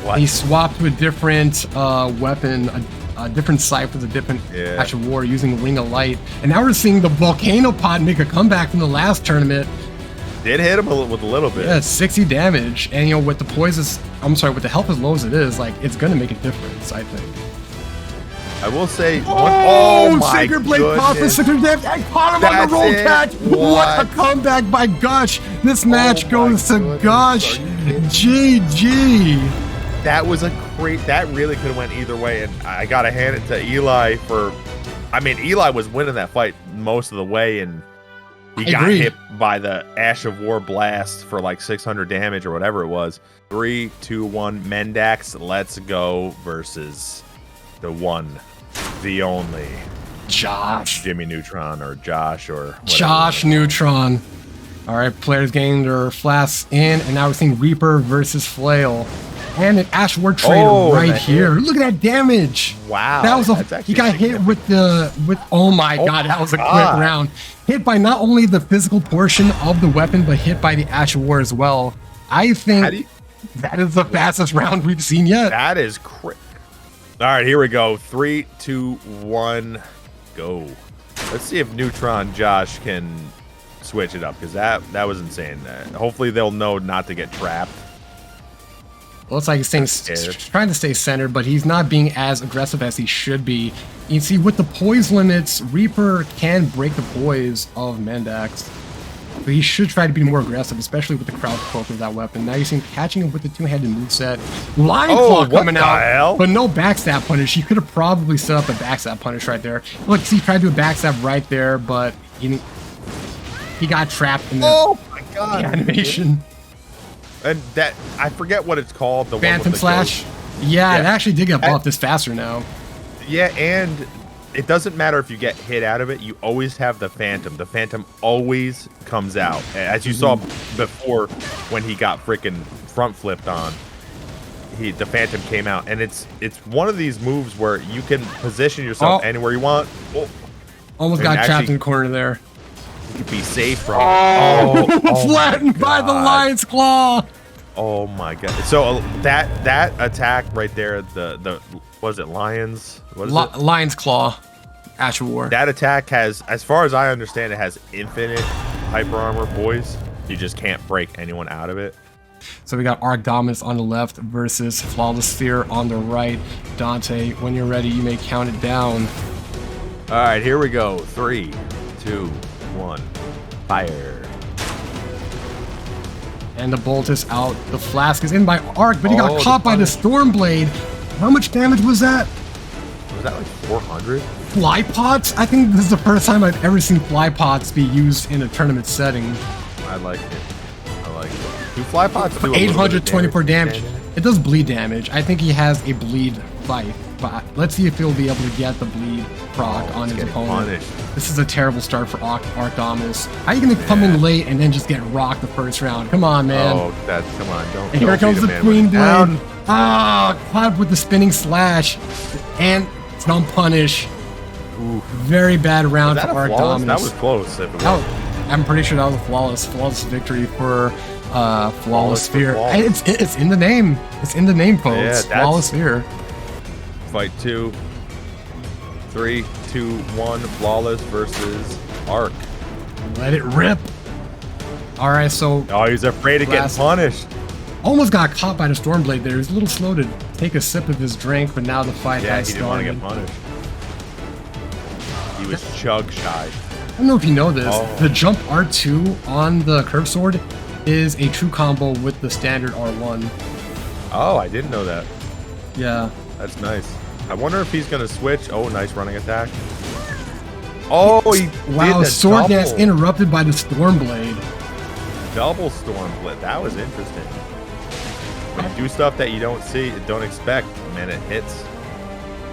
What? He swapped to a different weapon, a different scythe with a different actual war using Ring of Light. And now we're seeing the Volcano Pod make a comeback from the last tournament. Did hit him with a little bit. Yeah, 60 damage. And, you know, with the poisons, I'm sorry, with the health as low as it is, like, it's going to make a difference, I think. I will say, oh my Sacred Blade pops for 600 damage and caught him on the roll catch. What a comeback by Gush. This match goes to Gush. GG. That was a great, that really could have went either way. And I got to hand it to Eli for, I mean, Eli was winning that fight most of the way. And he got hit by the Ash of War blast for like 600 damage or whatever it was. 3, 2, 1, Mendax, let's go versus the one, the only Josh. Jimmy Neutron or Josh or whatever. Josh Neutron. All right, players getting their flasks in, and now we're seeing Reaper versus Flail. And an Ash War Trader right here. Look at that damage. Wow. That was he got hit with oh my god, that was a quick round. Hit by not only the physical portion of the weapon, but hit by the Ash War as well. I think that is the fastest round we've seen yet. That is crazy. All right, here we go. 3, 2, 1, go. Let's see if Neutron Josh can switch it up, because that was insane. Hopefully they'll know not to get trapped. Looks like he's trying to stay centered, but he's not being as aggressive as he should be. You can see with the poise limits, Reaper can break the poise of Mendax. But he should try to be more aggressive, especially with the crouch poke of that weapon. Now you see him catching him with the two-handed moveset. Lion Claw coming out, but no backstab punish. He could have probably set up a backstab punish right there. Look, see, he tried to do a backstab right there, but he got trapped in the animation. And that, I forget what it's called. The Phantom Slash. Yeah, it actually did get buffed. It's faster now. Yeah, and it doesn't matter if you get hit out of it. You always have the Phantom. The Phantom always comes out. As you saw before when he got freaking front flipped on, the Phantom came out. And it's one of these moves where you can position yourself anywhere you want. Almost got trapped in the corner there. You can be safe from it. Flattened by the Lion's Claw. Oh my god. So that attack right there, the was it Lions? What is it? Lion's Claw. Ash of War. That attack has, as far as I understand, it has infinite hyper armor, boys. You just can't break anyone out of it. So we got Arc Dominus on the left versus Flawlesssphere on the right. Dante, when you're ready, you may count it down. All right, here we go. 3, 2, 1, fire. And the bolt is out. The flask is in by Arc, but he got caught by the Stormblade. How much damage was that? Was that like 400? Fly pots? I think this is the first time I've ever seen fly pots be used in a tournament setting. I like it. I like it. Do fly pots do 824 damage? It does bleed damage. I think he has a bleed fight. But let's see if he'll be able to get the bleed proc on his opponent. Punished. This is a terrible start for Arc Dominus. How are you going to come in late and then just get rocked the first round? Come on, man. Come on. Don't. And here comes the Twinblade. Caught with the spinning slash. And it's non punish. Very bad round for Arc Dominus. That was close. I'm pretty sure that was a flawless victory for Flawlesssphere. It's in the name. It's in the name, folks. Flawlesssphere. Fight 2, 3, 2, 1, Flawless versus Arc. Let it rip. All right, so. He's afraid of getting punished. Almost got caught by the Stormblade there. He's a little slow to take a sip of his drink, but now the fight has started. He didn't want to get punished. He was chug shy. I don't know if you know this. The jump R2 on the curve sword is a true combo with the standard R1. Oh, I didn't know that. Yeah. That's nice. I wonder if he's going to switch. Oh, nice running attack. Oh, he did sword dance interrupted by the Stormblade. Double Stormblade. That was interesting. When you do stuff that you don't expect, man, it hits.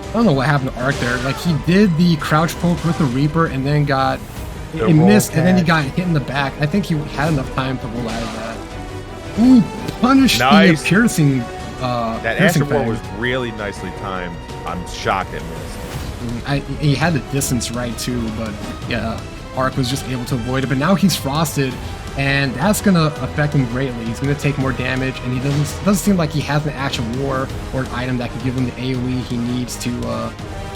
I don't know what happened to Arc there. Like, he did the crouch poke with the Reaper and then it missed, and then he got hit in the back. I think he had enough time to roll out of that. Ooh, punished the piercing. That Ash of War was really nicely timed. I'm shocked it missed. He had the distance right too, but yeah, Arc was just able to avoid it. But now he's frosted, and that's gonna affect him greatly. He's gonna take more damage, and he doesn't seem like he has an Ash of War or an item that could give him the AoE he needs to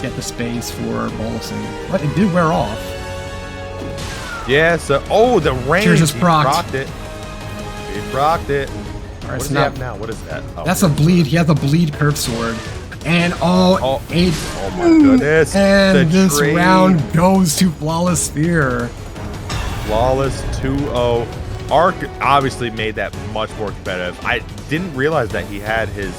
get the space for bolusing. But it did wear off. Yeah. So the range. Cheers, just procced it. He procced it. All right, what does he have now? What is that? That's a bleed. He has a bleed curve sword. And oh my goodness. And this round goes to Flawlesssphere. Flawless 2-0. Arc obviously made that much more competitive. I didn't realize that he had his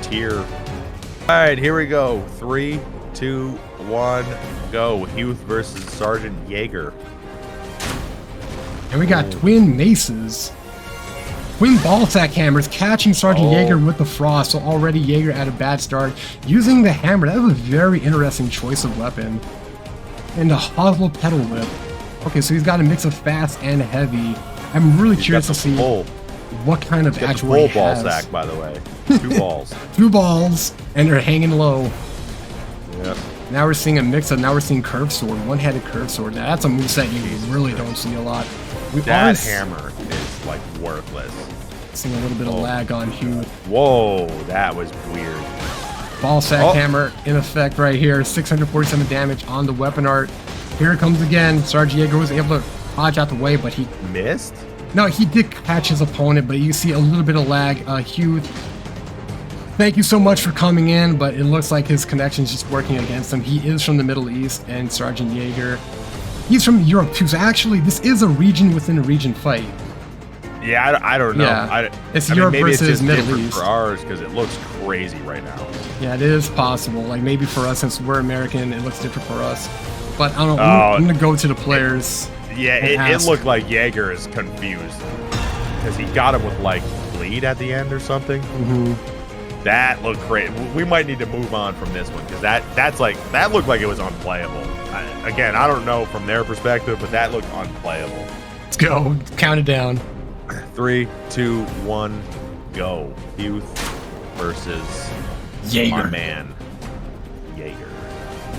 tier. All right, here we go. 3, 2, 1, go. Heauth versus Sgt.Jager. And we got twin maces. Twin ball sack hammers catching Sgt.Jager with the frost, so already Jaeger at a bad start. Using the hammer, that was a very interesting choice of weapon. And a Hoslow pedal whip. Okay, so he's got a mix of fast and heavy. I'm really curious to see what kind of actual he has. Ball sack, by the way. 2 balls. 2 balls, and they're hanging low. Yep. Now we're seeing a mix of, now we're seeing curve sword, one-handed curve sword. Now that's a moveset you really don't see a lot. That hammer is like worthless. Seeing a little bit of lag on Heauth. Whoa, that was weird. Ball sack hammer in effect right here. 647 damage on the weapon art. Here it comes again. Sgt.Jager was able to dodge out the way, but he missed. No, he did catch his opponent, but you see a little bit of lag. Heauth, thank you so much for coming in, but it looks like his connection's just working against him. He is from the Middle East, and Sgt.Jager, he's from Europe too, so actually this is a region within a region fight. Yeah, I don't know. Yeah, it's I Europe mean, maybe versus it's just Middle different East. for ours because it looks crazy right now. Yeah, it is possible. Like maybe for us, since we're American, it looks different for us. But I don't know, I'm gonna go to the players. Yeah, it looked like Jaeger is confused because he got him with like bleed at the end or something. That looked great. We might need to move on from this one because that looked like it was unplayable. Again, I don't know from their perspective, but that looked unplayable. Let's go. Count it down. 3, 2, 1, go. Heauth versus Jaeger. my man, Jaeger.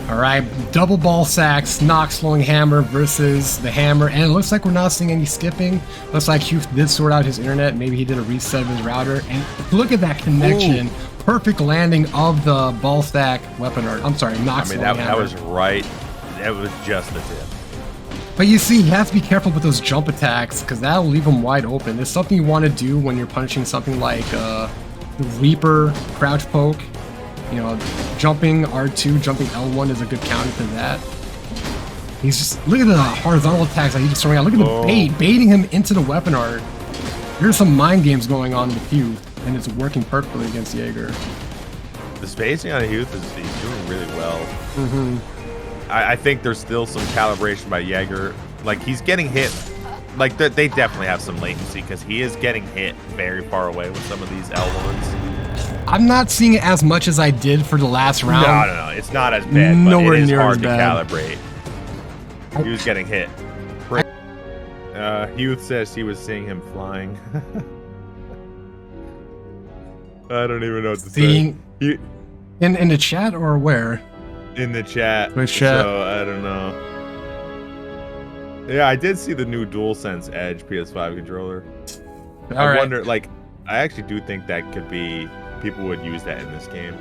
All right, double ball sacks, knock slowing hammer versus the hammer, and it looks like we're not seeing any skipping. Looks like Heauth did sort out his internet. Maybe he did a reset of his router, and look at that connection. Ooh. Perfect landing of the ball stack weapon art. I'm sorry, knock slowing hammer. That was right. That was just the tip. But you see, you have to be careful with those jump attacks because that'll leave them wide open. There's something you want to do when you're punishing something like the Reaper crouch poke. You know, jumping R2, jumping L1 is a good counter to that. He's just, look at the horizontal attacks that he's just throwing out. Look at the baiting him into the weapon art. There's some mind games going on with Heauth, and it's working perfectly against Jaeger. The spacing on Heauth he's doing really well. I think there's still some calibration by Jaeger. Like, he's getting hit. Like, they definitely have some latency because he is getting hit very far away with some of these L1s. I'm not seeing it as much as I did for the last round. No. It's not as bad, but nowhere it is near hard as to bad. calibrate. He was getting hit. Heauth says he was seeing him flying. I don't even know what to say. In the chat or where? In the chat. Which chat? So, I don't know. Yeah, I did see the new DualSense Edge PS5 controller. I wonder, like, I actually do think that could be, people would use that in this game.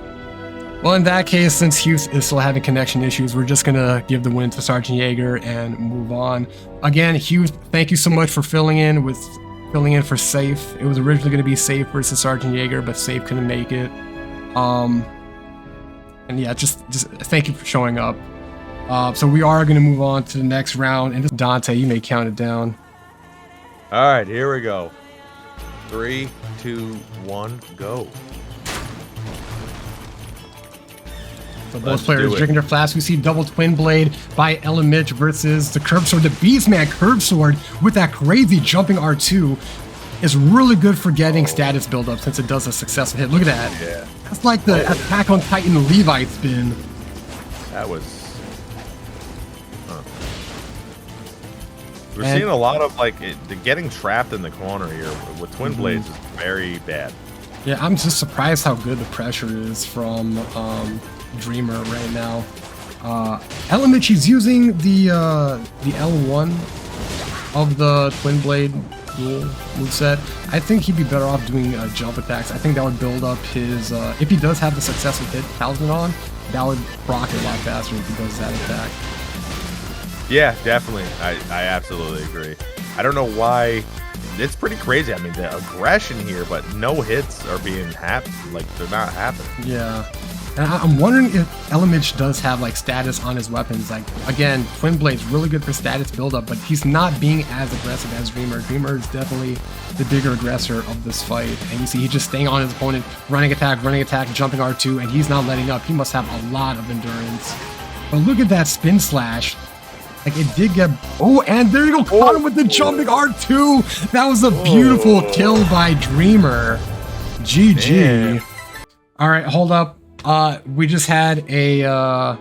Well, in that case, since Heauth is still having connection issues, we're just going to give the win to Sgt.Jager and move on. Again, Heauth, thank you so much for filling in for Safe. It was originally going to be Safe versus Sgt.Jager, but Safe couldn't make it. And yeah, just thank you for showing up. So we are going to move on to the next round. And Dante, you may count it down. All right, here we go. 3, 2, 1, go. So both players drinking their flasks. We see double twin blade by Elemich versus the curve sword. The Beastman curve sword with that crazy jumping R2 is really good for getting status buildup since it does a successful hit. Look at that. Yeah. That's like the Attack on Titan Levite spin. That was... We're seeing a lot of, like, getting trapped in the corner here with Twinblades is very bad. Yeah, I'm just surprised how good the pressure is from Dreamer right now. Elemich, he's using the L1 of the Twinblade duel moveset. I think he'd be better off doing jump attacks. I think that would build up his... if he does have the successful hit Talisman on, that would proc it a lot faster if he does that attack. Yeah, definitely. I absolutely agree. I don't know why. It's pretty crazy. I mean, the aggression here, but no hits are being like, they're not happening. Yeah. And I'm wondering if Elemich does have, like, status on his weapons. Like, again, Twinblade's really good for status buildup, but he's not being as aggressive as Dreamer. Dreamer is definitely the bigger aggressor of this fight. And you see he's just staying on his opponent, running attack, jumping R2, and he's not letting up. He must have a lot of endurance. But look at that spin slash. Like, it did get... Oh, and there you go. Caught him with the jumping R2. That was a beautiful kill by Dreamer. GG. Damn. All right, hold up. We just had a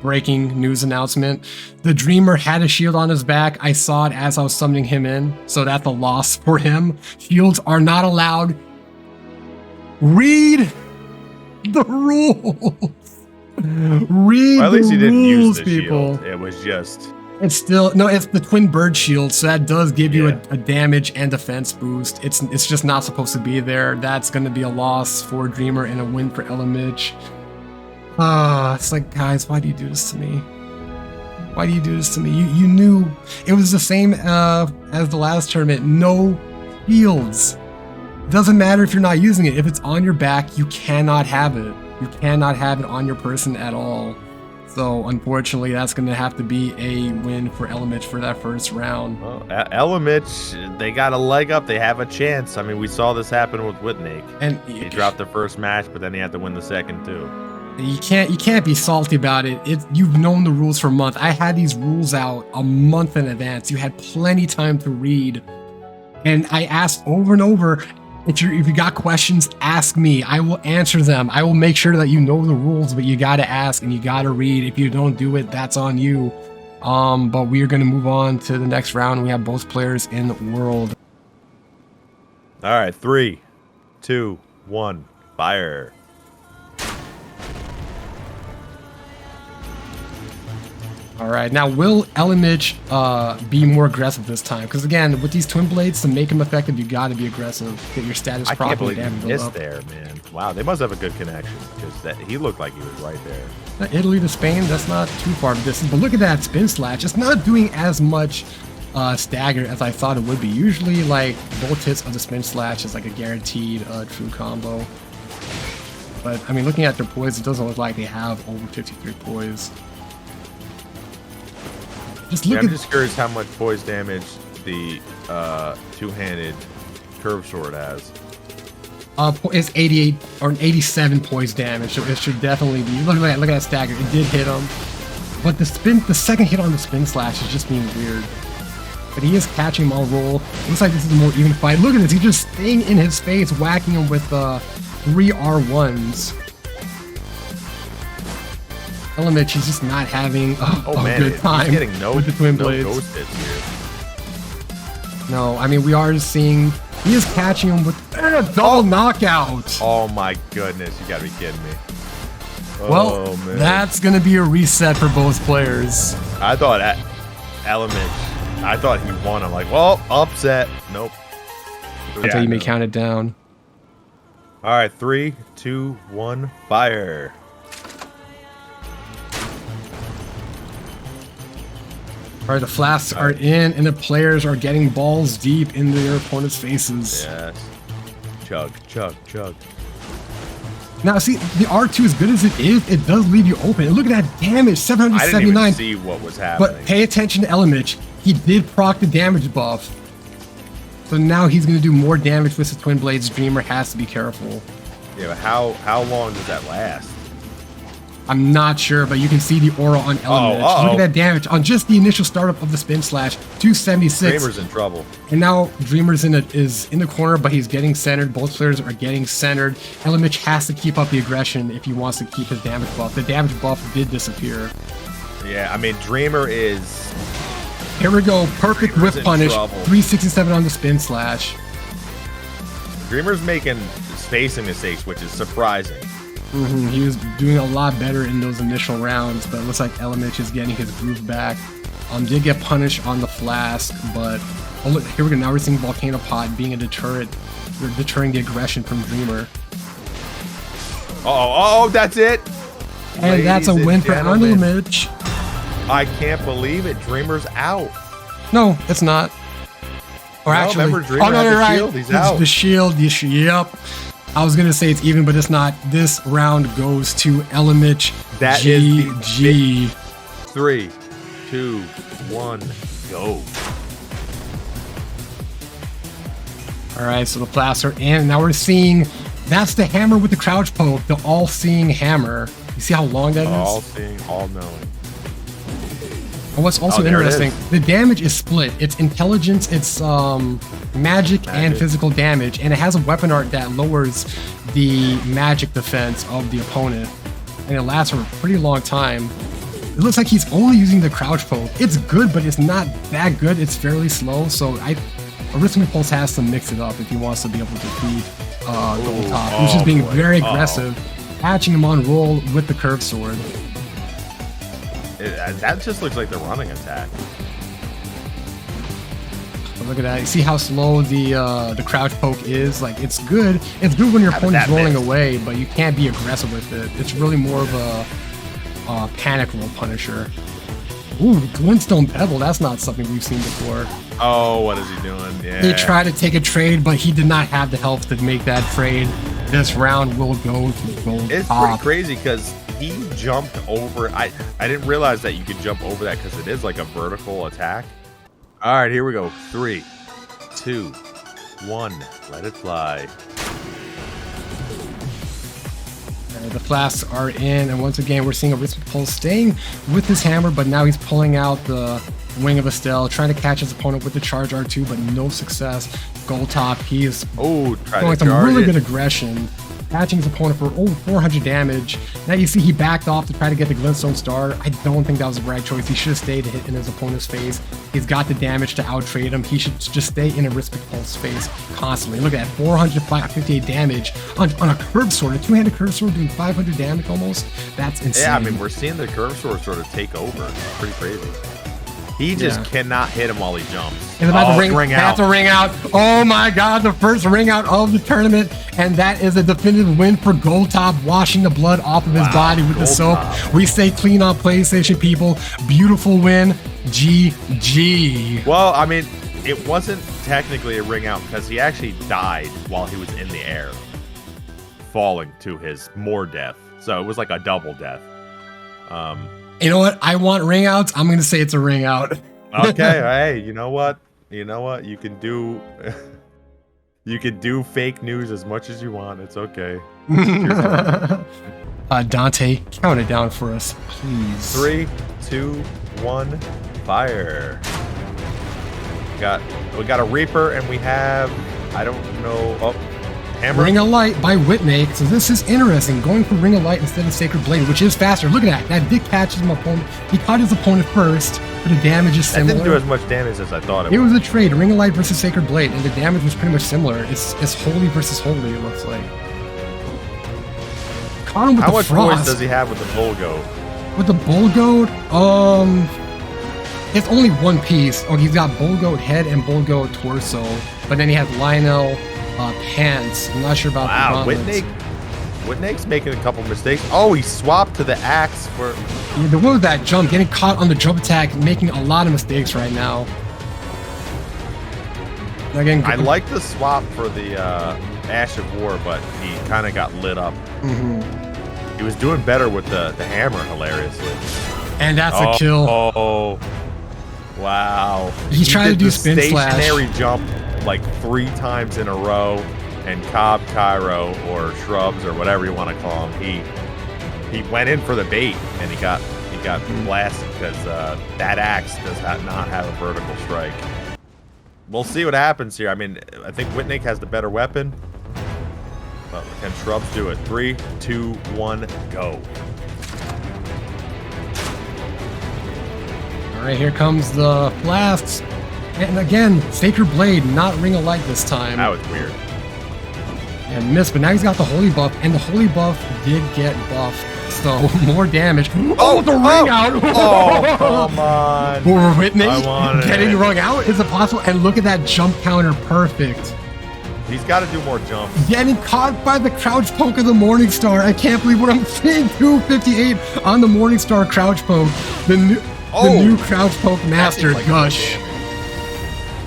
breaking news announcement. The Dreamer had a shield on his back. I saw it as I was summoning him in, so that's a loss for him. Shields are not allowed. Read the rules. Read at least the he didn't rules, use the people. Shield. It was just... It's still... No, it's the Twin Bird Shield, so that does give you a damage and defense boost. It's just not supposed to be there. That's going to be a loss for Dreamer and a win for Elemich. It's like, guys, why do you do this to me? Why do you do this to me? You knew it was the same as the last tournament. No shields. Doesn't matter if you're not using it. If it's on your back, you cannot have it. You cannot have it on your person at all. So unfortunately, that's going to have to be a win for Elemich for that first round. Well, Elemich, they got a leg up. They have a chance. I mean, we saw this happen with Witnake. And he dropped the first match, but then he had to win the second too. You can't be salty about it. You've known the rules for a month. I had these rules out a month in advance. You had plenty time to read. And I asked over and over, if you got questions, ask me. I will answer them. I will make sure that you know the rules, but you gotta ask and you gotta read. If you don't do it, that's on you. But we are gonna move on to the next round. We have both players in the world. All right, 3, 2, 1, fire. All right, now will Elemich be more aggressive this time? Because again, with these Twinblades, to make them effective, you got to be aggressive. Get your status properly. I can't believe he missed there, man. Wow, they must have a good connection because he looked like he was right there. Italy to Spain, that's not too far of a distance. But look at that spin slash. It's not doing as much stagger as I thought it would be. Usually, like both hits of the spin slash is like a guaranteed true combo. But I mean, looking at their poise, it doesn't look like they have over 53 poise. I'm just curious how much poise damage the two-handed curve sword has. It's 88 or 87 poise damage, so it should definitely be. Look at that stagger. It did hit him, but the second hit on the spin slash is just being weird. But he is catching him on roll. Looks like this is a more even fight. Look at this. He's just staying in his face, whacking him with 3 R1s. Elemich, he's just not having a good time with the Twinblades. No ghost hits here. No, I mean, we are seeing, he is catching him with a double knockout. Oh my goodness, you gotta be kidding me. Well, that's going to be a reset for both players. I thought Elemich, I thought he won. I'm like, well, upset. Nope. Until you may count it down. All right, 3, 2, 1, fire. All right, the flasks are in, and the players are getting balls deep into their opponent's faces. Yes. Chug, chug, chug. Now, see, the R2, as good as it is, it does leave you open. And look at that damage, 779. I didn't even see what was happening. But pay attention to Elemich. He did proc the damage buff. So now he's going to do more damage with his Twinblades. Dreamer has to be careful. Yeah, but how long does that last? I'm not sure, but you can see the aura on Elemich. Look at that damage on just the initial startup of the spin slash, 276. Dreamer's in trouble. And now Dreamer's is in the corner, but he's getting centered. Both players are getting centered. Elemich has to keep up the aggression if he wants to keep his damage buff. The damage buff did disappear. Yeah, I mean, Dreamer is... Here we go. Perfect whip punish. 367 on the spin slash. Dreamer's making spacing mistakes, which is surprising. He was doing a lot better in those initial rounds, but it looks like Elemich is getting his groove back. Did get punished on the flask, but look, here we go. Now we're seeing Volcano Pod being a deterrent. We're deterring the aggression from Dreamer. Oh, that's it. And that's a win for Elemich. I can't believe it. Dreamer's out. No, it's not. Or actually, oh no, you're right. Shield. He's out. The shield. Yep. I was gonna say it's even, but it's not. This round goes to Elemich. That GG. is 3, 2, 1, go. All right, so the flasks are in. Now we're seeing that's the hammer with the crouch poke, the all-seeing hammer. You see how long that is? All-seeing, all-knowing. And what's also interesting, the damage is split. It's intelligence, it's magic and physical damage, and it has a weapon art that lowers the magic defense of the opponent, and it lasts for a pretty long time. It looks like he's only using the crouch poke. It's good, but it's not that good. It's fairly slow, so Arythmicpulse has to mix it up if he wants to be able to defeat Goldtop, which is being very aggressive, catching him on roll with the curved sword. That just looks like the running attack. But look at that. You see how slow the crouch poke is? Like, it's good. It's good when your opponent's rolling away, but you can't be aggressive with it. It's really more of a panic roll punisher. Ooh, Glintstone Pebble. That's not something we've seen before. Oh, what is he doing? Yeah. He tried to take a trade, but he did not have the health to make that trade. This round will go to Goldtop. It's pretty crazy because he jumped over. I didn't realize that you could jump over that because it is like a vertical attack. All right, here we go. 3, 2, 1. Let it fly. The flasks are in, and once again, we're seeing Arythmicpulse staying with his hammer, but now he's pulling out the Wing of Estelle, trying to catch his opponent with the charge R2, but no success. Goldtop, he is going some really good aggression, catching his opponent for 400 damage. Now you see he backed off to try to get the Glintstone Star. I don't think that was a right choice. He should have stayed to hit in his opponent's face. He's got the damage to outtrade him. He should just stay in Arythmicpulse's face constantly. Look at that, 458 damage on a curved sword, a two-handed curved sword doing 500 damage almost. That's insane. Yeah, I mean, we're seeing the curved sword sort of take over. It's pretty crazy. He just cannot hit him while he jumps. It's about to ring out. Oh my god, the first ring out of the tournament. And that is a definitive win for Goldtop, washing the blood off of his body with the soap. We stay clean on PlayStation, people. Beautiful win. GG. Well, I mean, it wasn't technically a ring out because he actually died while he was in the air, falling to his more death. So it was like a double death. You know what? I want ring outs. I'm going to say it's a ring out. Okay. Hey, you know what? You know what? You can do fake news as much as you want. It's okay. Dante, count it down for us, please. 3, 2, 1, fire. We got a Reaper, and we have, I don't know, hammer. Ring of Light by Witnake. So this is interesting. Going for Ring of Light instead of Sacred Blade, which is faster. Look at that. That did catch his opponent. He caught his opponent first, but the damage is similar. That didn't do as much damage as I thought it would. It was a trade, Ring of Light versus Sacred Blade, and the damage was pretty much similar. It's holy versus holy, it looks like. Caught him with How the much frost. voice does he have with the Bull Goat? With the Bull Goat, it's only one piece. Oh, he's got Bull Goat head and Bull Goat torso, but then he has Lionel pants. I'm not sure about the Witnake's making a couple mistakes. Oh, he swapped to the axe for. Yeah, what was that jump? Getting caught on the jump attack, making a lot of mistakes right now. Again, I like the swap for the Ash of War, but he kind of got lit up. He was doing better with the hammer, hilariously. And that's a kill. Oh, wow. He's trying to do spin slash. Stationary jump like 3 times in a row, and Cobb Cairo or Shrubs or whatever you want to call him, he went in for the bait and he got blasted because that axe does not have a vertical strike. We'll see what happens here. I mean, I think Witnake has the better weapon, but can Shrubs do it? 3, 2, 1, go. All right, here comes the flasks. And again, Sacred Blade, not Ring of Light this time. That was weird. And missed, but now he's got the Holy Buff, and the Holy Buff did get buffed, so more damage. Oh, the ring out! Oh, come on. For Witnake, getting rung out? Is it possible? And look at that jump counter, perfect. He's got to do more jumps. Getting caught by the crouch poke of the Morningstar. I can't believe what I'm seeing. 258 on the Morningstar crouch poke. The new crouch poke master, like Gush.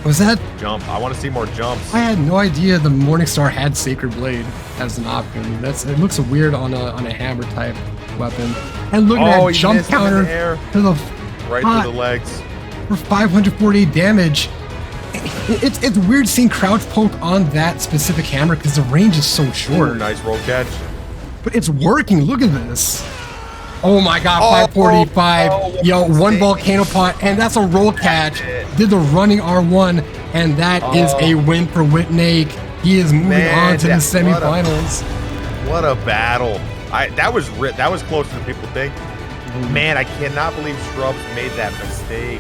Was that jump? I want to see more jumps. I had no idea the Morningstar had Sacred Blade as an option. It looks weird on a hammer type weapon. And look at that jump counter to the right through the legs for 548 damage. It's weird seeing crouch poke on that specific hammer because the range is so short. Ooh, nice roll catch. But it's working. Look at this. Oh my god, 545. Yo, one volcano pot, and that's a roll catch. Did the running R1, and that is a win for Witnake. He is moving on to the semifinals. What a battle. That was closer than people think. Man, I cannot believe Shrubs made that mistake.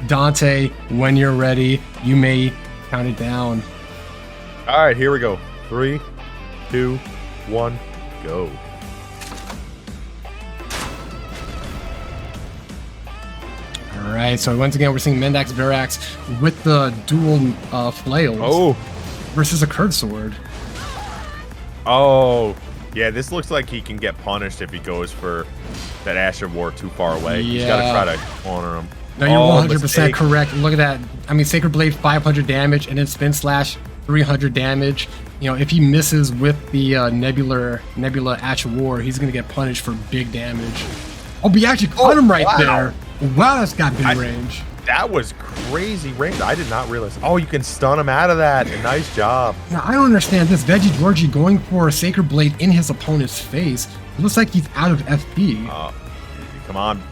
Dante, when you're ready, you may count it down. All right, here we go. 3, 2, 1, go. All right, so once again, we're seeing Mendax Verax with the dual Flails versus a curved sword. Oh, Yeah, this looks like he can get punished if he goes for that Ash of War too far away. Yeah. He's got to try to corner him. No, you're 100% correct. Look at that. I mean, Sacred Blade 500 damage, and then Spin Slash 300 damage. You know, if he misses with the Nebula Ash of War, he's gonna get punished for big damage. Oh, but he actually caught him right there. Wow, that's got big range. That was crazy range. I did not realize. Oh, you can stun him out of that. Nice job. Now, I don't understand this. veggeorgie going for a Sacred Blade in his opponent's face. It looks like he's out of FP. Come on.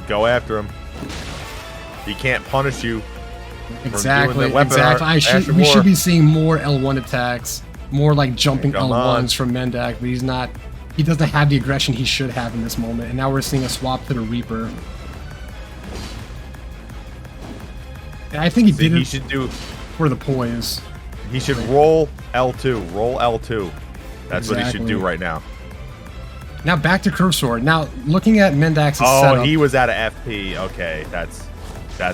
Go after him. He can't punish you. Exactly. We should be seeing more L1 attacks. More like jumping L1s from Mendak, but he's not. He doesn't have the aggression he should have in this moment. And now we're seeing a swap to the Reaper. And I think he did it should do for the poise. He should roll L2. Roll L2. That's what he should do right now. Now back to Curve Sword. Now looking at Mendak's setup. He was out of FP. Okay, that's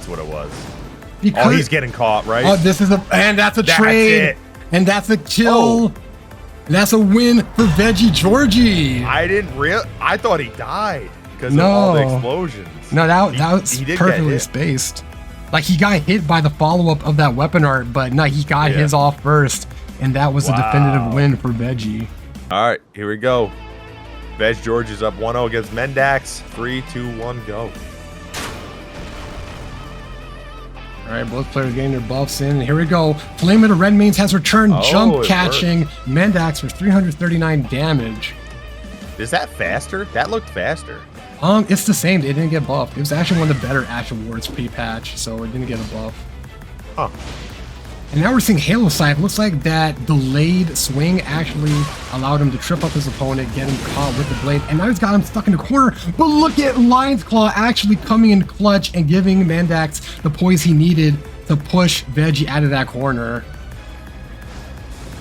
what it was. Because, he's getting caught, right? Oh, this is that's a trade. And that's a kill. That's a win for veggeorgie. I thought he died because of all the explosions. No, that was perfectly spaced. Like, he got hit by the follow-up of that weapon art, but no, he got his off first, and that was a definitive win for Veggie. All right, here we go. veggeorgie's up 1-0 against Mendax. 3, 2, 1, go. All right, both players getting their buffs in. Here we go. Flame of the Red Mains has returned, jump catching Mendax for 339 damage. Is that faster? That looked faster. It's the same. It didn't get buffed. It was actually one of the better Ash Awards pre-patch, so it didn't get a buff. Huh. And now we're seeing Halo Scythe. Looks like that delayed swing actually allowed him to trip up his opponent, get him caught with the blade, and now he's got him stuck in the corner. But look at Lion's Claw actually coming in clutch and giving Mendax the poise he needed to push Veggie out of that corner.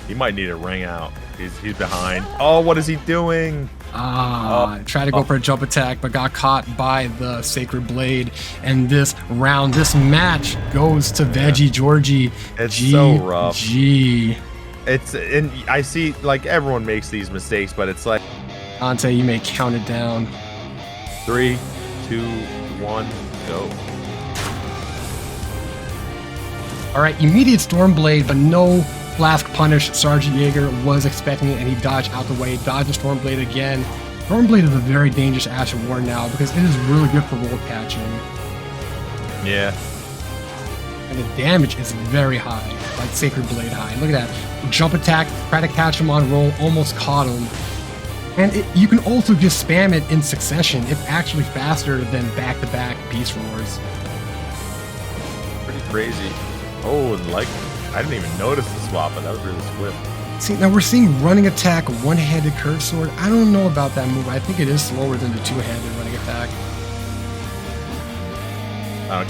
He might need a ring out. He's behind. Oh, what is he doing? Tried to go for a jump attack, but got caught by the Sacred Blade. And this round, this match goes to veggeorgie. It's so rough. And I see, like, everyone makes these mistakes, but it's like, Dante, you may count it down. 3, 2, 1, go. All right, immediate Stormblade, but no Flask punish. Sgt.Jager was expecting it, and he dodged out the way. Dodged Stormblade again. Stormblade is a very dangerous Ash of War now because it is really good for roll catching. Yeah. And the damage is very high, like Sacred Blade high. Look at that. Jump attack, try to catch him on roll, almost caught him. And you can also just spam it in succession. It's actually faster than back-to-back Beast Roars. Pretty crazy. Oh, and like, I didn't even notice the swap, but that was really swift. See, now we're seeing running attack, one-handed curve sword. I don't know about that move. I think it is slower than the two-handed running attack.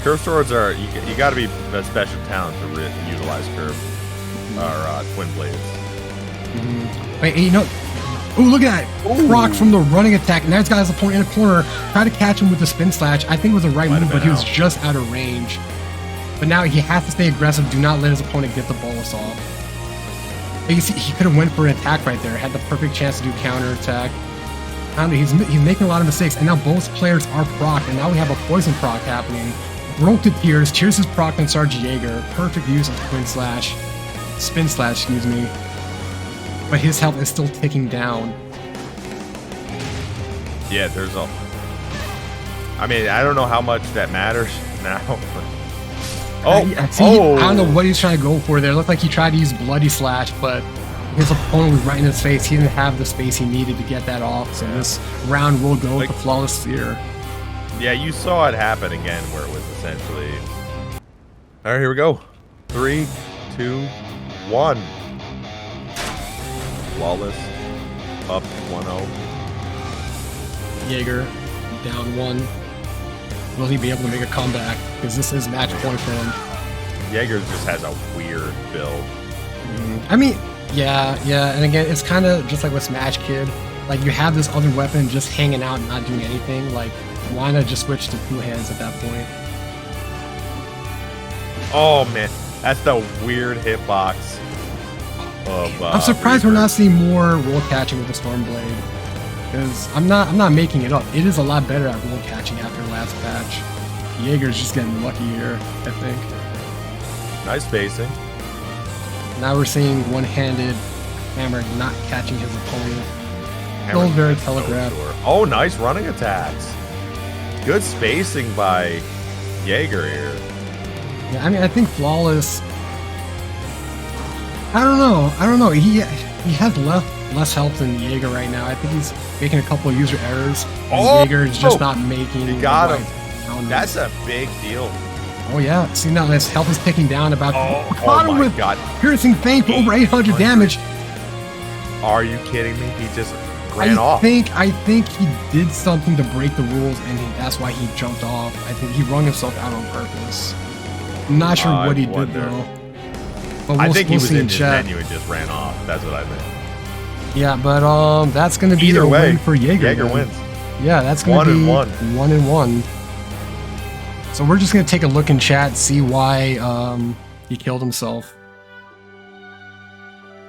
Curve swords are, you got to be a special talent to utilize curve, or Twinblades. Wait, you know, oh, look at that. Rock from the running attack. Now he's got his opponent in a corner. Try to catch him with the spin slash. I think it was the right move, but he was just out of range. But now he has to stay aggressive. Do not let his opponent get the bolus off. You see, he could have went for an attack right there. Had the perfect chance to do counter attack. He's making a lot of mistakes, and now both players are proc, and now we have a poison proc happening. Broke to Tears. Tears is proc on Sgt.Jager. Perfect use of spin slash, excuse me. But his health is still ticking down. Yeah, there's a... I mean, I don't know how much that matters now. I don't know what he's trying to go for there. It looked like he tried to use Bloody Slash, but his opponent was right in his face. He didn't have the space he needed to get that off. So this round will go with the Flawlesssphere. Yeah, you saw it happen again where it was essentially... All right, here we go. 3, 2, 1. Flawless. Up 1-0. Jaeger down 1. Will he be able to make a comeback? Because this is match point for him. Jaeger just has a weird build. I mean, yeah. And again, it's kind of just like with smashkid. Like, you have this other weapon just hanging out and not doing anything. Like, why not just switch to 2 hands at that point? Oh, man. That's the weird hitbox. I'm surprised we're not seeing more roll catching with the Stormblade. Because I'm not making it up. It is a lot better at roll catching after last patch. Jaeger's just getting lucky here, I think. Nice spacing. Now we're seeing one-handed hammer not catching his opponent. Still very telegraphed. Oh, nice running attacks. Good spacing by Jaeger here. Yeah, I mean, I think Flawless. I don't know. He has less health than Jaeger right now. I think he's making a couple of user errors. Jaeger is just not making. He got him. That's a big deal. Oh yeah. See now his health is ticking down. About oh my god! Piercing Fang for over 800 damage. Are you kidding me? He just ran off. I think he did something to break the rules, and that's why he jumped off. I think he wrung himself out on purpose. I'm not sure what he did though. But I think he was in his menu and just ran off. That's what I think. Yeah, but that's gonna be a win for Jaeger. Jaeger wins. Yeah, that's gonna be 1-1. So we're just gonna take a look in chat, see why he killed himself.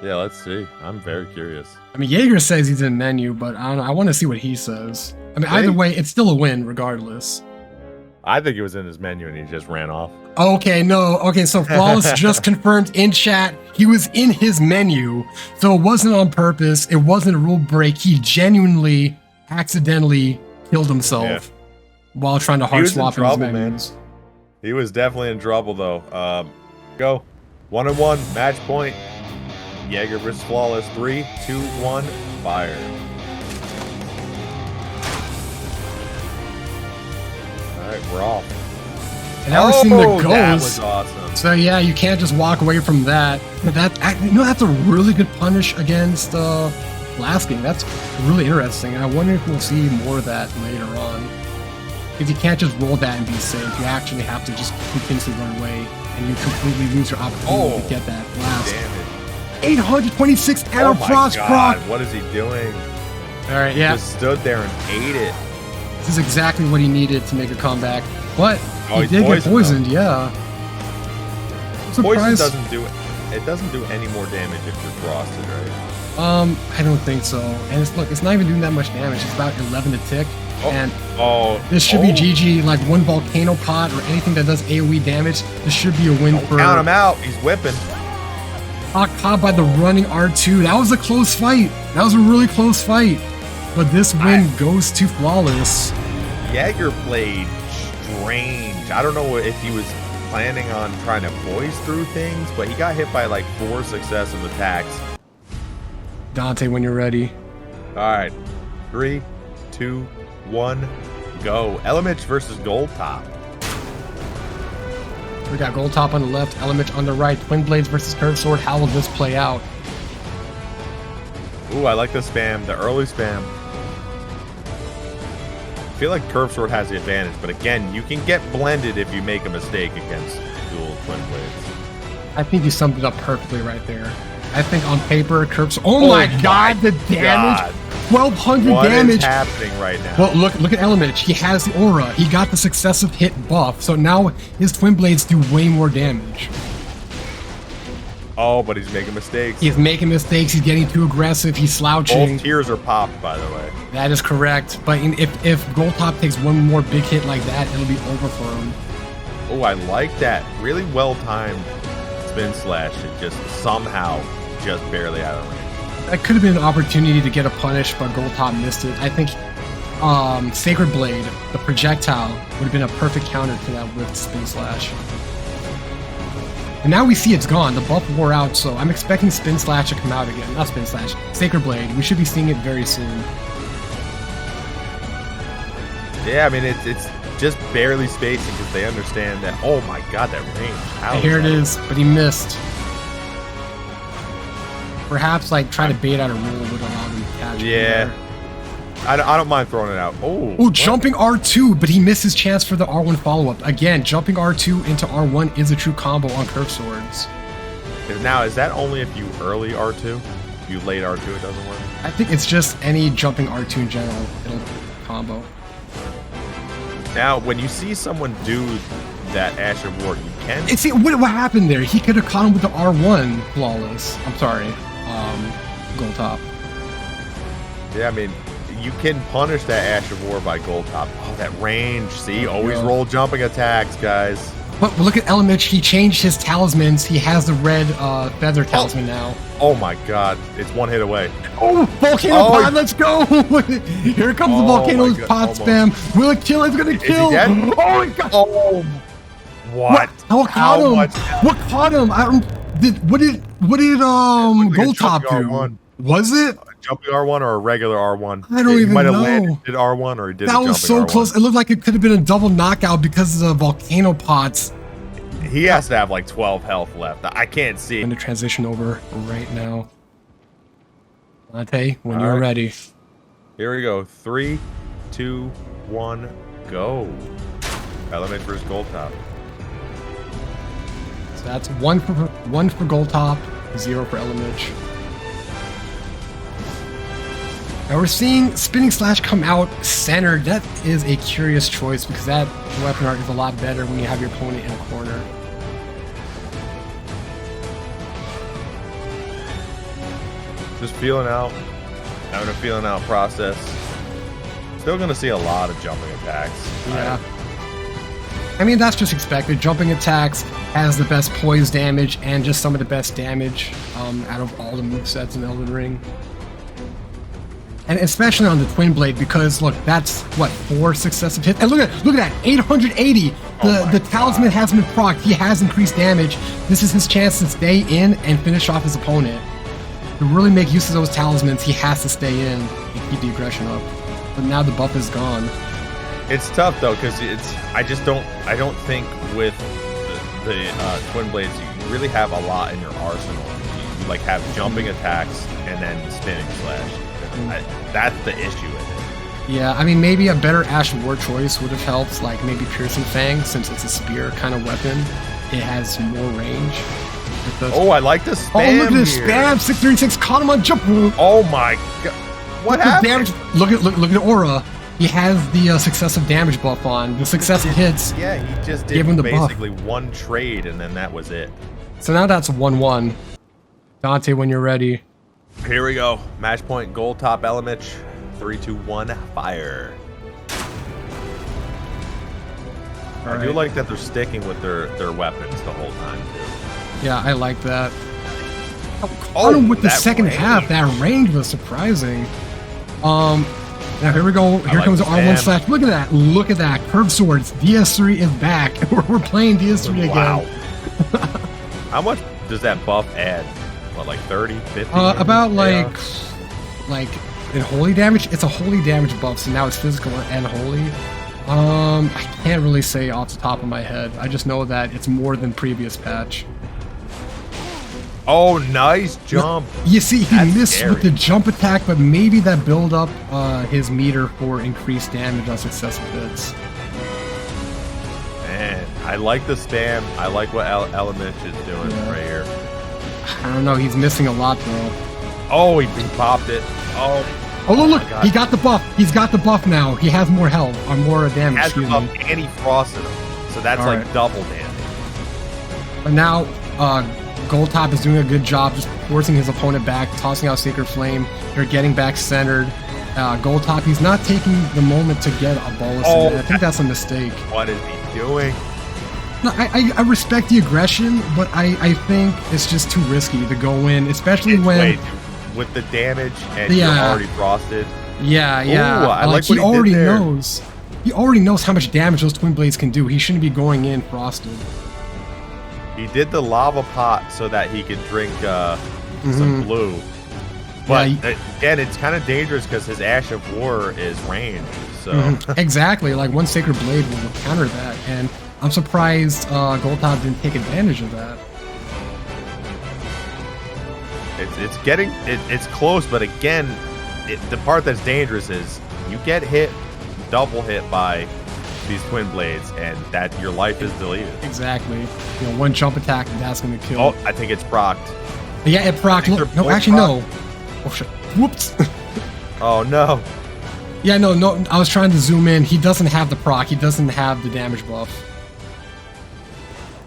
Yeah, let's see. I'm very curious. I mean, Jaeger says he's in menu, but I don't know. I want to see what he says. I mean, either way, it's still a win regardless. I think he was in his menu and he just ran off. Okay, no. Okay, so Flawless just confirmed in chat he was in his menu, so it wasn't on purpose. It wasn't a rule break. He genuinely, accidentally killed himself while trying to hard swap his menus. Man. He was definitely in trouble though. Go 1-1 match point. Jaeger versus Flawless. 3, 2, 1, fire. All right, we're off. And now we're seeing the ghost. That was awesome. So yeah, you can't just walk away from that. But that's a really good punish against blasting. That's really interesting. And I wonder if we'll see more of that later on. Because you can't just roll that and be safe. You actually have to just continuously run away, and you completely lose your opportunity to get that blast. Damn it. 826 arrow frost proc. What is he doing? All right, yeah. He just stood there and ate it. This is exactly what he needed to make a comeback. But he did get poisoned, yeah. Poison doesn't do it. It doesn't do any more damage if you're frosted, right? I don't think so. And it's not even doing that much damage. It's about 11 to tick. And this should be GG. Like one volcano pot or anything that does AoE damage. This should be a win for. Count him out. He's whipping. Caught by the running R2. That was a close fight. That was a really close fight. But this win goes to Flawless. Jaeger played strange. I don't know if he was planning on trying to poise through things, but he got hit by like 4 successive attacks. Dante, when you're ready. All right. 3, 2, 1, go. Elemich versus Goldtop. We got Goldtop on the left, Elemich on the right. Twinblades versus Curved Sword. How will this play out? Ooh, I like the spam, the early spam. I feel like Curved Sword has the advantage, but again, you can get blended if you make a mistake against dual Twinblades. I think you summed it up perfectly right there. I think on paper, Curved Sword. Oh my god, the damage! 1,200 damage. What is happening right now? Well, look at Elemich. He has the aura. He got the successive hit buff, so now his Twinblades do way more damage. Oh, but he's making mistakes. He's making mistakes. He's getting too aggressive. He's slouching. Both tiers are popped, by the way. That is correct. But if Goldtop takes one more big hit like that, it'll be over for him. Oh, I like that. Really well-timed spin slash. It just somehow just barely out of range. That could have been an opportunity to get a punish, but Goldtop missed it. I think Sacred Blade, the projectile, would have been a perfect counter to that with Spin Slash. And now we see it's gone. The buff wore out, so I'm expecting Spin Slash to come out again. Not Spin Slash, Sacred Blade. We should be seeing it very soon. Yeah, I mean, it's just barely spacing because they understand that, oh my god, that range. Here it is, but he missed. Perhaps like trying to bait out a rule would allow them to catch. Yeah, I don't mind throwing it out. Oh, jumping R2, but he missed his chance for the R1 follow-up. Again, jumping R2 into R1 is a true combo on Curved Swords. Now, is that only if you early R2? If you late R2, it doesn't work? I think it's just any jumping R2 in general, it'll combo. Now, when you see someone do that Ash of War, you can... See, what happened there? He could have caught him with the R1 Flawless. I'm sorry. Goldtop. Yeah, I mean, you can punish that Ash of War by Goldtop. Oh, that range. See, always roll jumping attacks, guys. But look at Elemich. He changed his talismans. He has the red feather talisman now. Oh my god. It's one hit away. Oh, volcano pod, let's go! Here comes the volcano pod spam. Will it kill? It's gonna kill! Is he dead? Oh my god! Oh, what? What caught him? What caught him? What did Goldtop do? Was it a jumping R1 or a regular R1? I don't even know. He might have landed R1 or he did. That was so close. It looked like it could have been a double knockout because of the volcano pots. He has to have like 12 health left. I can't see. I'm going to transition over right now. Dante, when you're ready. Here we go. 3, 2, 1, go. Elemich versus Goldtop. So that's one for Goldtop, 0 for Elemich. Now we're seeing Spinning Slash come out centered. That is a curious choice because that weapon art is a lot better when you have your opponent in a corner. Just feeling out, having a feeling out process. Still going to see a lot of jumping attacks. Yeah. I mean, that's just expected. Jumping attacks has the best poise damage and just some of the best damage out of all the movesets in Elden Ring. And especially on the Twinblade, because look, that's what, 4 successive hits. And look at that, 880. The talisman hasn't been procced. He has increased damage. This is his chance to stay in and finish off his opponent. To really make use of those talismans, he has to stay in and keep the aggression up. But now the buff is gone. It's tough though, because I don't think with the Twinblades you really have a lot in your arsenal. You like have jumping attacks and then spinning slash. That's the issue with it. Yeah, I mean, maybe a better Ash of War choice would have helped, like maybe Piercing Fang, since it's a spear kind of weapon. It has more range. Oh, I like the spam. Oh, look at this spam! 636 caught him on jump. Oh my god! What happened? Damage. Look at the aura. He has the successive damage buff on. The successive hits. Yeah, he just did basically one trade, and then that was it. So now that's 1-1. Dante, when you're ready. Here we go. Match point, Goldtop, Elemich. 3, 2, 1, fire. I do like that they're sticking with their weapons the whole time, too. Yeah, I like that. Caught him with the second half. That range was surprising. Now here we go. Here comes the R1 slash. Look at that. Look at that. Curved swords. DS3 is back. We're playing DS3 again. Wow. How much does that buff add? What, like 30, 50? About like in holy damage. It's a holy damage buff, so now it's physical and holy. I can't really say off the top of my head. I just know that it's more than previous patch. Oh, nice jump. You see, he missed with the jump attack, but maybe that build up his meter for increased damage on successive hits. Man, I like the spam. I like what Elemich is doing right here. I don't know. He's missing a lot, though. Oh, he popped it. Oh, look. He got the buff. He's got the buff now. He has more health, or more damage. He has the buff and he frosted him. So that's like double damage. But now, Goldtop is doing a good job just forcing his opponent back, tossing out Sacred Flame. They're getting back centered. Goldtop, he's not taking the moment to get a bolus in. I think that's a mistake. What is he doing? No, I respect the aggression, but I think it's just too risky to go in, especially when... with the damage and you're already frosted. Yeah. Ooh, I like he already knows. He already knows how much damage those Twinblades can do. He shouldn't be going in frosted. He did the lava pot so that he could drink some blue. But again, it's kind of dangerous because his Ash of War is ranged. So exactly, like one Sacred Blade will counter that, and I'm surprised Goldtop didn't take advantage of that. It's close, but again, the part that's dangerous is you get hit, double hit by these Twinblades, and that your life is deleted. Exactly. You know, one jump attack, and that's going to kill. Oh, I think it's procced. Yeah, it procced. No, actually, no. Oh, shit. Whoops. Oh, no. Yeah, no. I was trying to zoom in. He doesn't have the proc. He doesn't have the damage buff.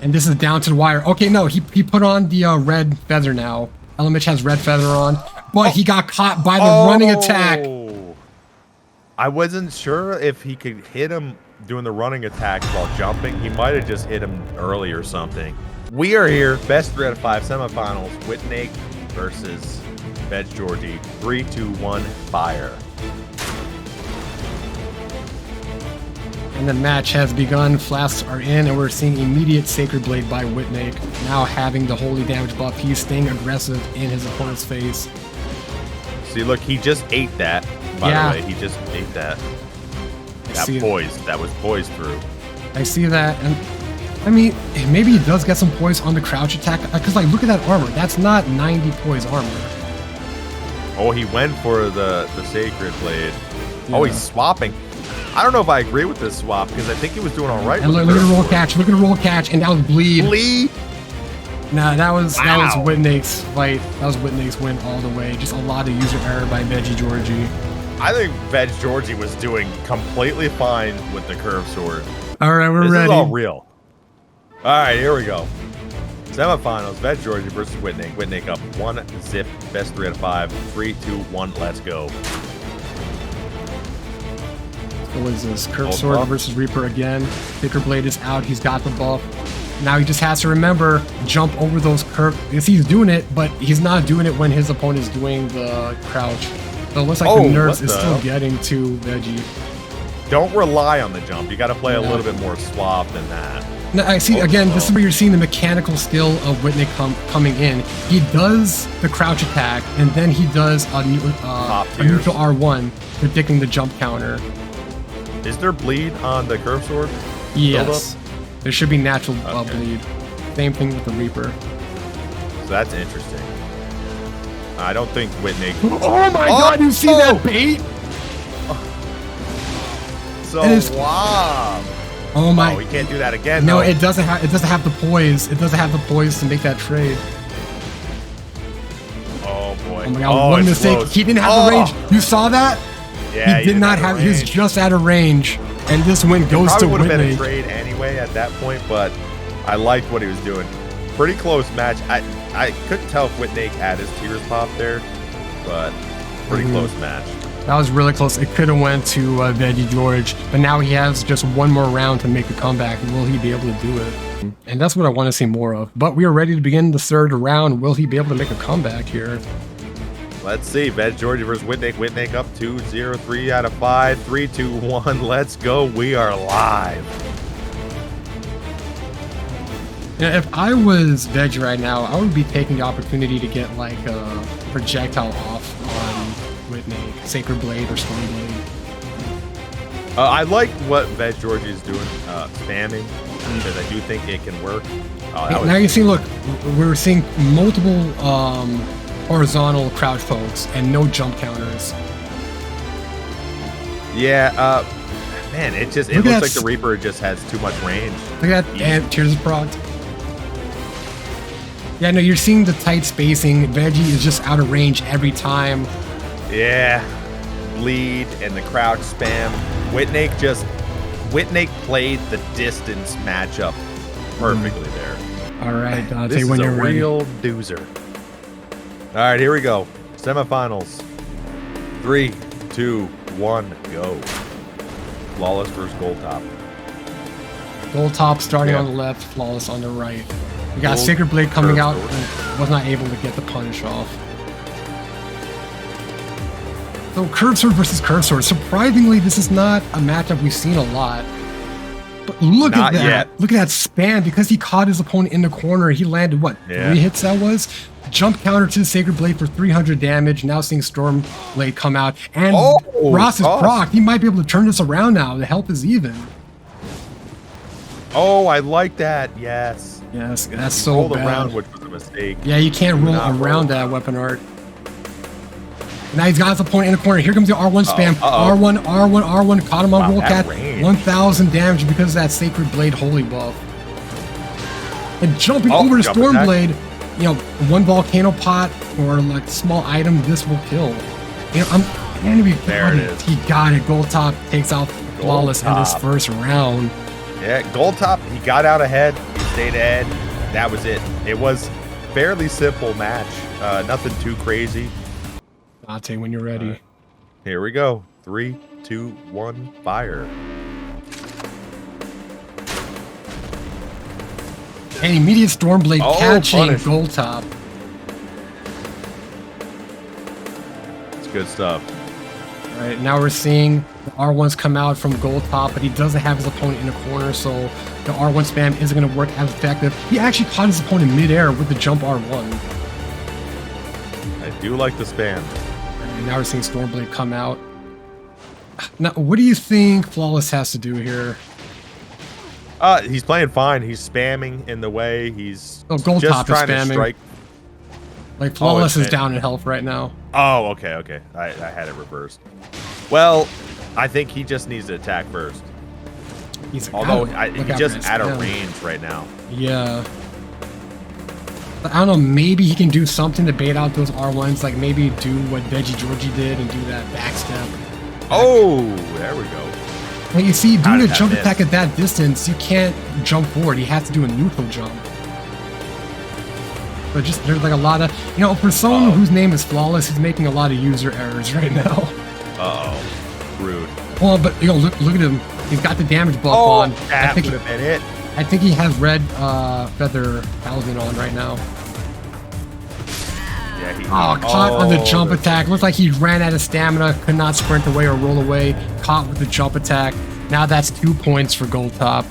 And this is down to the wire. Okay, no, he put on the red feather now. Elemich has red feather on, but he got caught by the running attack. I wasn't sure if he could hit him doing the running attack while jumping. He might have just hit him early or something. We are here, best 3 out of 5 semifinals. Witnake versus veggeorgie. 3, 2, 1, fire. And the match has begun. Flasks are in, and we're seeing immediate Sacred Blade by Witnake. Now having the holy damage buff, he's staying aggressive in his opponent's face. See, look, he just ate that. By the way, he just ate that. That was poised through. I see that, and I mean, maybe he does get some poise on the crouch attack, because like, look at that armor. That's not 90 poise armor. Oh, he went for the Sacred Blade. Yeah. Oh, he's swapping. I don't know if I agree with this swap, because I think he was doing all right. And look at the roll catch. Look at the roll catch, and that was bleed. Bleed? Nah, that was Witnake's fight. That was Witnake's win all the way. Just a lot of user error by veggeorgie. I think veggeorgie was doing completely fine with the curve sword. All right, we're ready. This is all real. All right, here we go. Semifinals, veggeorgie versus Witnake. Witnake up 1-0, best 3 out of 5. 3, 2, 1, let's go. What is this? Curve sword versus Reaper again. Thicker Blade is out. He's got the buff. Now he just has to remember, jump over those curve. Because he's doing it, but he's not doing it when his opponent is doing the crouch. So it looks like the nerfs is still getting to Veggie. Don't rely on the jump. You got to play a little bit more suave than that. No, I see. Again, this is where you're seeing the mechanical skill of Witnake coming in. He does the crouch attack, and then he does a neutral R1, predicting the jump counter. Is there bleed on the curve sword? Yes. There should be natural bleed. Same thing with the Reaper. So that's interesting. I don't think Witnake... Oh my god, you see that bait? So wow. Oh my! We can't do that again. No, it doesn't have. It doesn't have the poise. It doesn't have the poise to make that trade. Oh boy! Oh my god! One mistake. Close. He didn't have the range. You saw that? Yeah. He did not have. He was just out of range, and this win goes to Witnake. Would have been a trade anyway at that point, but I liked what he was doing. Pretty close match. I couldn't tell if Witnake had his tears popped there, but pretty close match. That was really close. It could have went to veggeorgie, but now he has just one more round to make the comeback. Will he be able to do it? And that's what I want to see more of. But we are ready to begin the third round. Will he be able to make a comeback here? Let's see. veggeorgie versus Witnake. Witnake up 2-0, 3 out of 5. 3, 2, 1. Let's go. We are live. Now, if I was Veggie right now, I would be taking the opportunity to get like a projectile off on Witnake, Sacred Blade or Storm Blade. I like what veggeorgie is doing, spamming, because I do think it can work. Now you see, look, we're seeing multiple horizontal crouch pokes and no jump counters. Yeah, man, it looks like the Reaper just has too much range. Look at that, and Tears of Proc. Yeah, no, you're seeing the tight spacing. Veggie is just out of range every time. Yeah, bleed and the crouch spam. Witnake played the distance matchup perfectly there. All right, Dantewtf, this when is you're ready. Real doozer. All right, here we go. Semifinals. 3, 2, 1, go. Flawless versus Goldtop. Goldtop starting on the left, Flawless on the right. We got Sacred Blade coming out and was not able to get the punish off. So Curve Sword versus Curve Sword. Surprisingly, this is not a matchup we've seen a lot. But look at that. Yet. Look at that spam. Because he caught his opponent in the corner, he landed, what, 3 hits that was? Jump counter to the Sacred Blade for 300 damage. Now seeing Storm Blade come out. And Ross is proc. He might be able to turn this around now. The health is even. Oh, I like that. Yes. Yes, that's so bad. Around, which was a mistake. Yeah, you can't roll around that weapon art. Now he's got his opponent in the corner. Here comes the R1 spam. R1, R1, R1. Caught him on roll cat. 1,000 damage because of that Sacred Blade holy buff. And jumping over the Storm Blade, you know, one volcano pot or like small item, this will kill. You know, I'm gonna be there. It is. He got it. Goldtop takes out Flawless in this first round. Yeah, Goldtop, he got out ahead. He stayed ahead. That was it. It was fairly simple match. Nothing too crazy. Dante, when you're ready. Here we go. 3, 2, 1, fire. And immediate Stormblade catching punish. Goldtop. It's good stuff. All right, now we're seeing the R1s come out from Goldtop, but he doesn't have his opponent in the corner, so the R1 spam isn't going to work as effective. He actually caught his opponent midair with the jump R1. I do like the spam. And now we're seeing Stormblade come out. Now, what do you think Flawless has to do here? He's playing fine. He's spamming in the way. He's Goldtop just trying is spamming. to strike. Like, Flawless is down in health right now. Oh, okay. I had it reversed. Well, I think he just needs to attack first. Although he's just out of range right now. Yeah. But I don't know, maybe he can do something to bait out those R1s, like maybe do what veggeorgie did and do that backstep. Oh, there we go. Well, you see, doing a jump attack at that distance, you can't jump forward. You have to do a neutral jump. But just, there's like a lot of, you know, for someone whose name is Flawless, he's making a lot of user errors right now. Uh-oh. Rude. Well, but, you know, look at him. He's got the damage buff on. That would have been it. I think he has red feather paladin on right now. Yeah, caught on the jump attack. Looks like he ran out of stamina, could not sprint away or roll away. Caught with the jump attack. Now that's 2 points for Goldtop.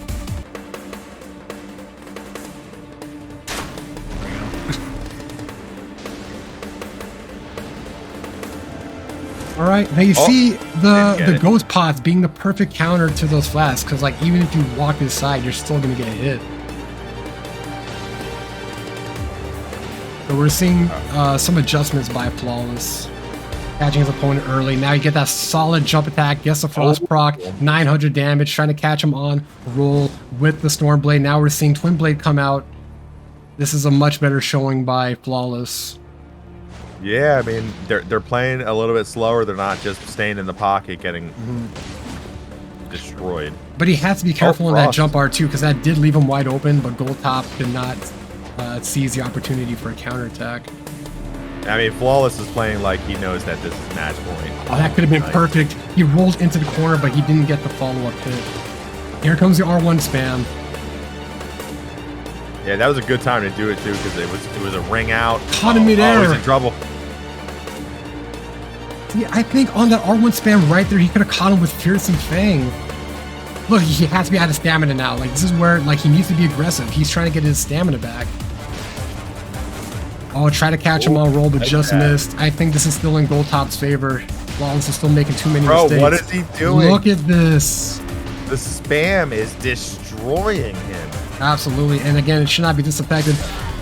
All right, now you see the ghost pots being the perfect counter to those flasks, because like even if you walk to the side, you're still gonna get hit. So we're seeing some adjustments by Flawless, catching his opponent early. Now you get that solid jump attack, gets the frost proc, 900 damage, trying to catch him on roll with the Stormblade. Now we're seeing Twinblade come out. This is a much better showing by Flawless. Yeah, I mean, they're playing a little bit slower. They're not just staying in the pocket, getting destroyed. But he has to be careful on that jump R2, because that did leave him wide open, but Goldtop did not seize the opportunity for a counterattack. I mean, Flawless is playing like he knows that this is match point. Oh, that could have been perfect. He rolled into the corner, but he didn't get the follow-up hit. Here comes the R1 spam. Yeah, that was a good time to do it too, because it was a ring out. Caught him midair. He's in trouble. See, I think on that R1 spam right there, he could have caught him with Fearsome Fang. Look, he has to be out of stamina now. Like, this is where, like, he needs to be aggressive. He's trying to get his stamina back. Oh, try to catch him on roll, but just missed. I think this is still in Goldtop's favor. Flawless is still making too many mistakes. Bro, what is he doing? Look at this. The spam is destroying him. Absolutely. And again, it should not be disaffected.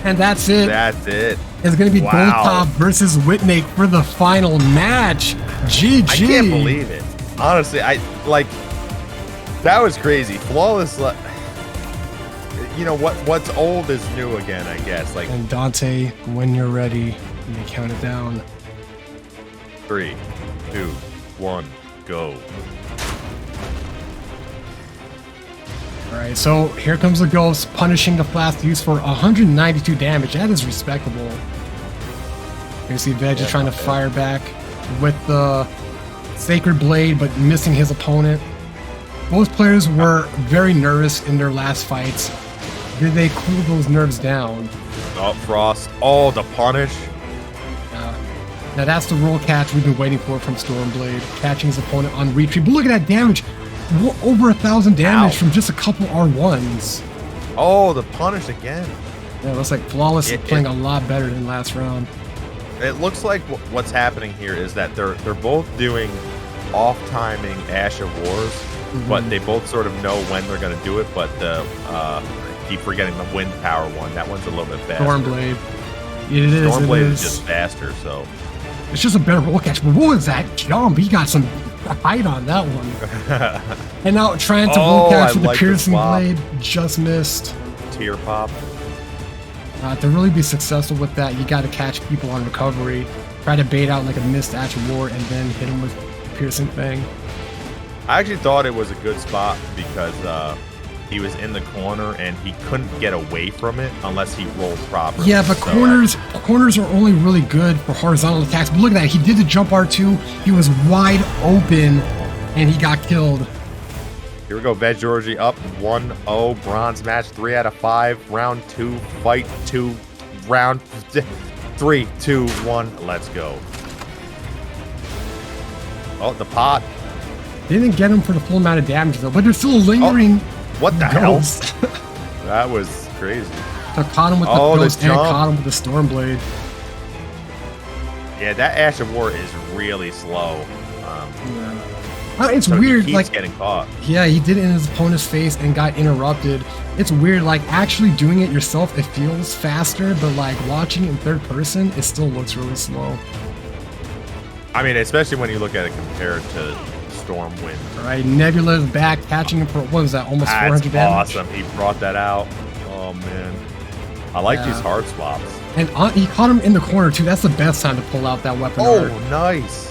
And that's it. That's it. It's going to be Goldtop versus Witnake for the final match. GG. I can't believe it. Honestly, that was crazy. Flawless. You know what's old is new again, I guess. Like, and Dante, when you're ready, you may count it down. 3, 2, 1, go. Alright, so here comes the Ghost, punishing the flask use for 192 damage. That is respectable. You see Veggie trying to fire back with the Sacred Blade, but missing his opponent. Both players were very nervous in their last fights. Did they cool those nerves down? Oh, Frost. Oh, the punish. Now that's the roll catch we've been waiting for from Stormblade. Catching his opponent on retreat. But look at that damage. Over 1,000 damage from just a couple R1s. Oh, the punish again. Yeah, it looks like Flawless is playing a lot better than last round. It looks like what's happening here is that they're both doing off-timing Ash of Wars, but they both sort of know when they're going to do it, but I keep forgetting the wind power one. That one's a little bit faster. Stormblade. It is. Stormblade is just faster, so. It's just a better roll catch. But what was that jump? He got some height on that one. And now trying to roll catch with the piercing blade. Just missed. Tear pop. To really be successful with that, you got to catch people on recovery. Try to bait out like a missed Ash of War and then hit him with the piercing thing. I actually thought it was a good spot because he was in the corner and he couldn't get away from it unless he rolled properly. Yeah, but So, corners are only really good for horizontal attacks. But look at that. He did the jump R2. He was wide open and he got killed. Here we go, veggeorgie up 1-0, bronze match, 3 out of 5, round 2, fight 2, round 3, 2, 1, let's go. Oh, the pot. They didn't get him for the full amount of damage though, but there's still a lingering. What the hell? That was crazy. So caught him with the ghost and caught him with the Stormblade. Yeah, that Ash of War is really slow. It's so weird, he keeps getting caught. Yeah, he did it in his opponent's face and got interrupted. It's weird, like actually doing it yourself, it feels faster, but like watching it in third person, it still looks really slow. I mean, especially when you look at it compared to Stormwind. All right, Nebula's back, catching him for, what was that, almost 400 damage? Awesome, he brought that out. Oh man, I like these hard swaps. And he caught him in the corner too. That's the best time to pull out that weapon. Oh, nice.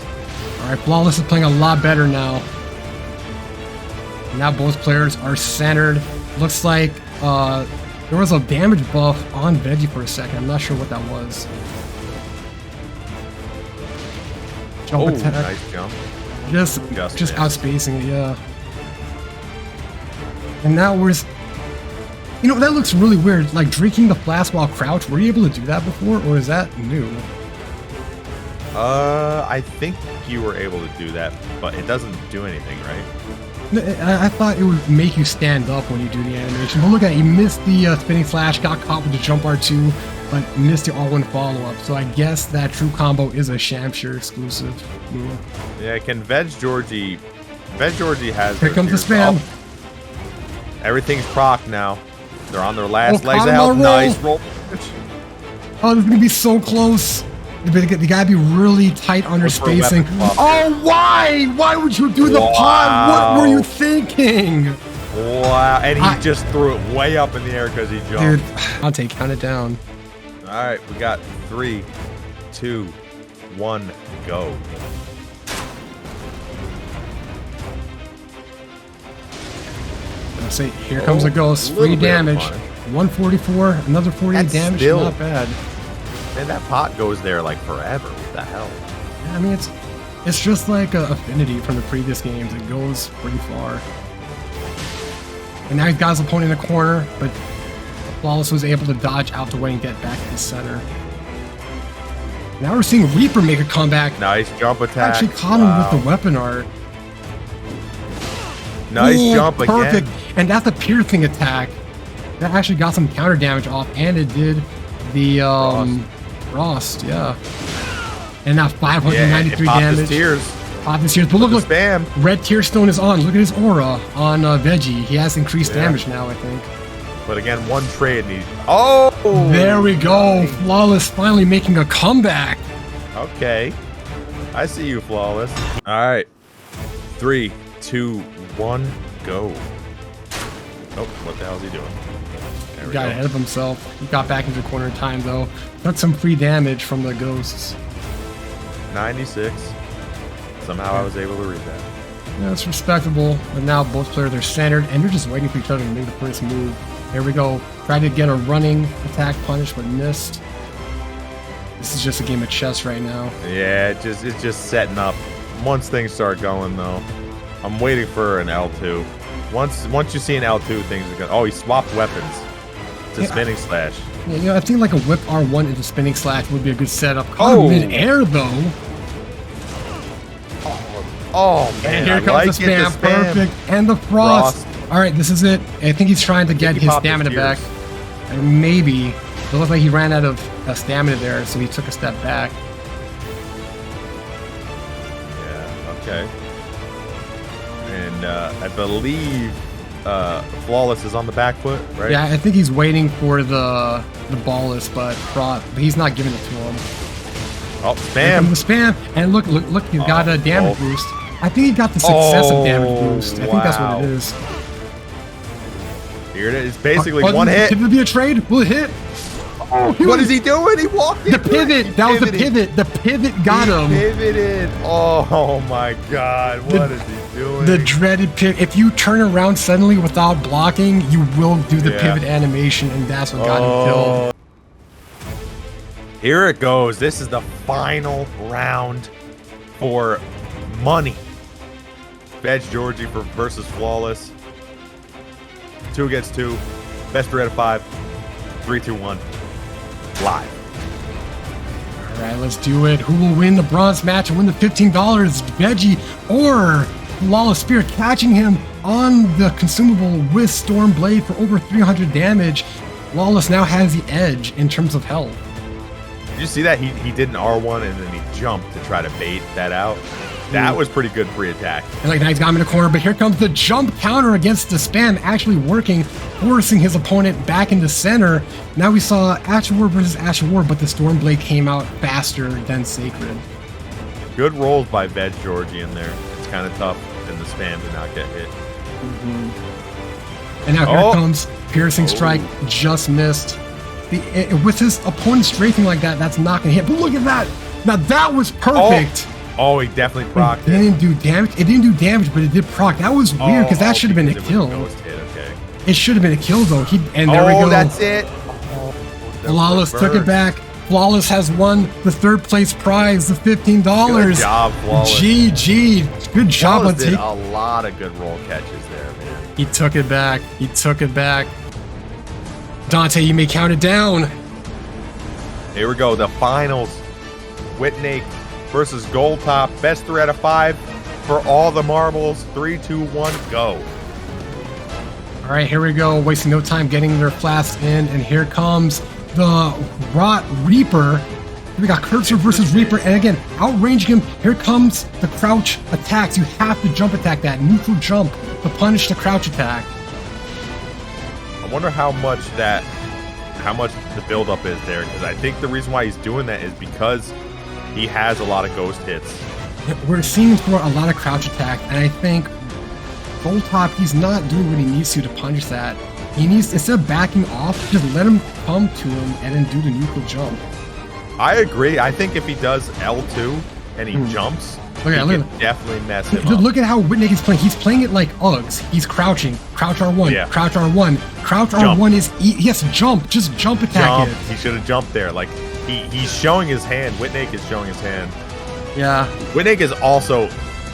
All right, Flawless is playing a lot better now. Now both players are centered. Looks like there was a damage buff on Veggie for a second. I'm not sure what that was. Jump attack. Nice jump. Just outspacing it, yeah. And now we're... You know, that looks really weird. Like drinking the flask while crouched. Were you able to do that before, or is that new? I think you were able to do that, but it doesn't do anything, right? I thought it would make you stand up when you do the animation. But look at it, he missed the spinning flash, got caught with the jump R2, but missed the all-in follow-up. So I guess that true combo is a Shamshire exclusive move. Yeah, can veggeorgie has... Here comes the spam. Oh. Everything's proc now. They're on their last legs of health. Nice roll. Oh, this is going to be so close. You gotta be really tight on your spacing. Oh, why? Why would you do the pod? What were you thinking? Wow, and he just threw it way up in the air because he jumped. Dude, I'll count it down. All right, we got 3, 2, 1, go. Let's see, here comes a ghost. Free damage. 144, another 48 damage. Still, not bad. And that pot goes there like forever. What the hell? Yeah, I mean, it's just like Affinity from the previous games. It goes pretty far. And now he's got his opponent in the corner, but Flawless was able to dodge out the way and get back to the center. Now we're seeing Reaper make a comeback. Nice jump attack. Actually caught him with the weapon art. Nice jump again. Perfect. And that's a piercing attack. That actually got some counter damage off, and it did the Frost, yeah. And now 593 damage. Pop his tears. But look, spam. Red Tear Stone is on. Look at his aura on Veggie. He has increased damage now, I think. But again, one trade and oh! There we go. Flawless finally making a comeback. Okay. I see you, Flawless. All right. 3, 2, 1, go. Oh, what the hell is he doing? He got ahead of himself. He got back into the corner in time, though. Got some free damage from the ghosts. 96. Somehow I was able to read that. Yeah, it's respectable. But now both players are centered, and they're just waiting for each other to make the first move. Here we go. Tried to get a running attack punish, but missed. This is just a game of chess right now. Yeah, it's just setting up. Once things start going, though, I'm waiting for an L2. Once you see an L2, things are going. Oh, he swapped weapons. It's a spinning slash. Yeah, you know, I think like a whip R1 into spinning slash would be a good setup. Caught mid-air though. Oh man! And here comes the spam. Perfect. And the frost. All right, this is it. I think he's trying to get his stamina back. And maybe it looked like he ran out of stamina there, so he took a step back. Yeah. Okay. And I believe Flawless is on the back foot, right? Yeah, I think he's waiting for the ballist, but he's not giving it to him. Oh, spam! The spam, and look, he's got a damage boost. I think he got the successive damage boost. I think that's what it is. Here it is. Basically one hit. Could it be a trade? Will it hit? Oh, what is he doing? He walked in. The pivot. That was the pivot. The pivot got him. Pivoted. Oh my God. What is he doing? The dreaded pivot. If you turn around suddenly without blocking, you will do the pivot animation, and that's what got him killed. Here it goes. This is the final round for money. veggeorgie versus Flawless. 2 against 2. Best 3 out of 5. 3, 2, 1. Live. All right, let's do it. Who will win the bronze match and win the $15? Veggie or Flawlesssphere, catching him on the consumable with Storm Blade for over 300 damage. Flawless now has the edge in terms of health. Did you see that? He did an R1 and then he jumped to try to bait that out. That was pretty good pre-attack. And like, now he's got him in a corner, but here comes the jump counter against the spam, actually working, forcing his opponent back into center. Now we saw Ashwar versus Ashwar, but the Stormblade came out faster than Sacred. Good rolls by veggeorgie in there. It's kind of tough in the spam to not get hit. And now here comes Piercing Strike, just missed. With his opponent strafing like that, that's not going to hit. But look at that. Now that was perfect. Oh, he definitely procced it. It didn't do damage. It didn't do damage, but it did proc. That was weird because that should have been a kill. It should have been a kill though. And there we go. That's it. Flawless took it back. Flawless has won the 3rd place prize, the $15. Good job, Flawless. GG. Good job on taking a lot of good roll catches there, man. He took it back. He took it back. Dante, you may count it down. Here we go. The finals. Witnake versus Goldtop. Best 3 out of 5 for all the marbles. 3, 2, 1, go. All right, here we go. Wasting no time getting their flasks in, and here comes the Rot Reaper. We got Cursor versus Reaper, and again, outranging him. Here comes the crouch attacks. You have to jump attack that neutral jump to punish the crouch attack. I wonder how much the buildup is there, because I think the reason why he's doing that is because he has a lot of ghost hits. We're seeing him throw a lot of crouch attack, and I think Goldtop, he's not doing what he needs to punish that. He needs, instead of backing off, just let him come to him and then do the neutral jump. I agree. I think if he does L2 and he jumps, he can definitely mess him up. Look at how Witnake is playing. He's playing it like Uggs. He's crouching. Crouch R1. Crouch R1. Crouch R1 is... He has to jump. Just jump attack it. He should have jumped there. Like, he's showing his hand. Witnake is showing his hand. Yeah. Witnake is also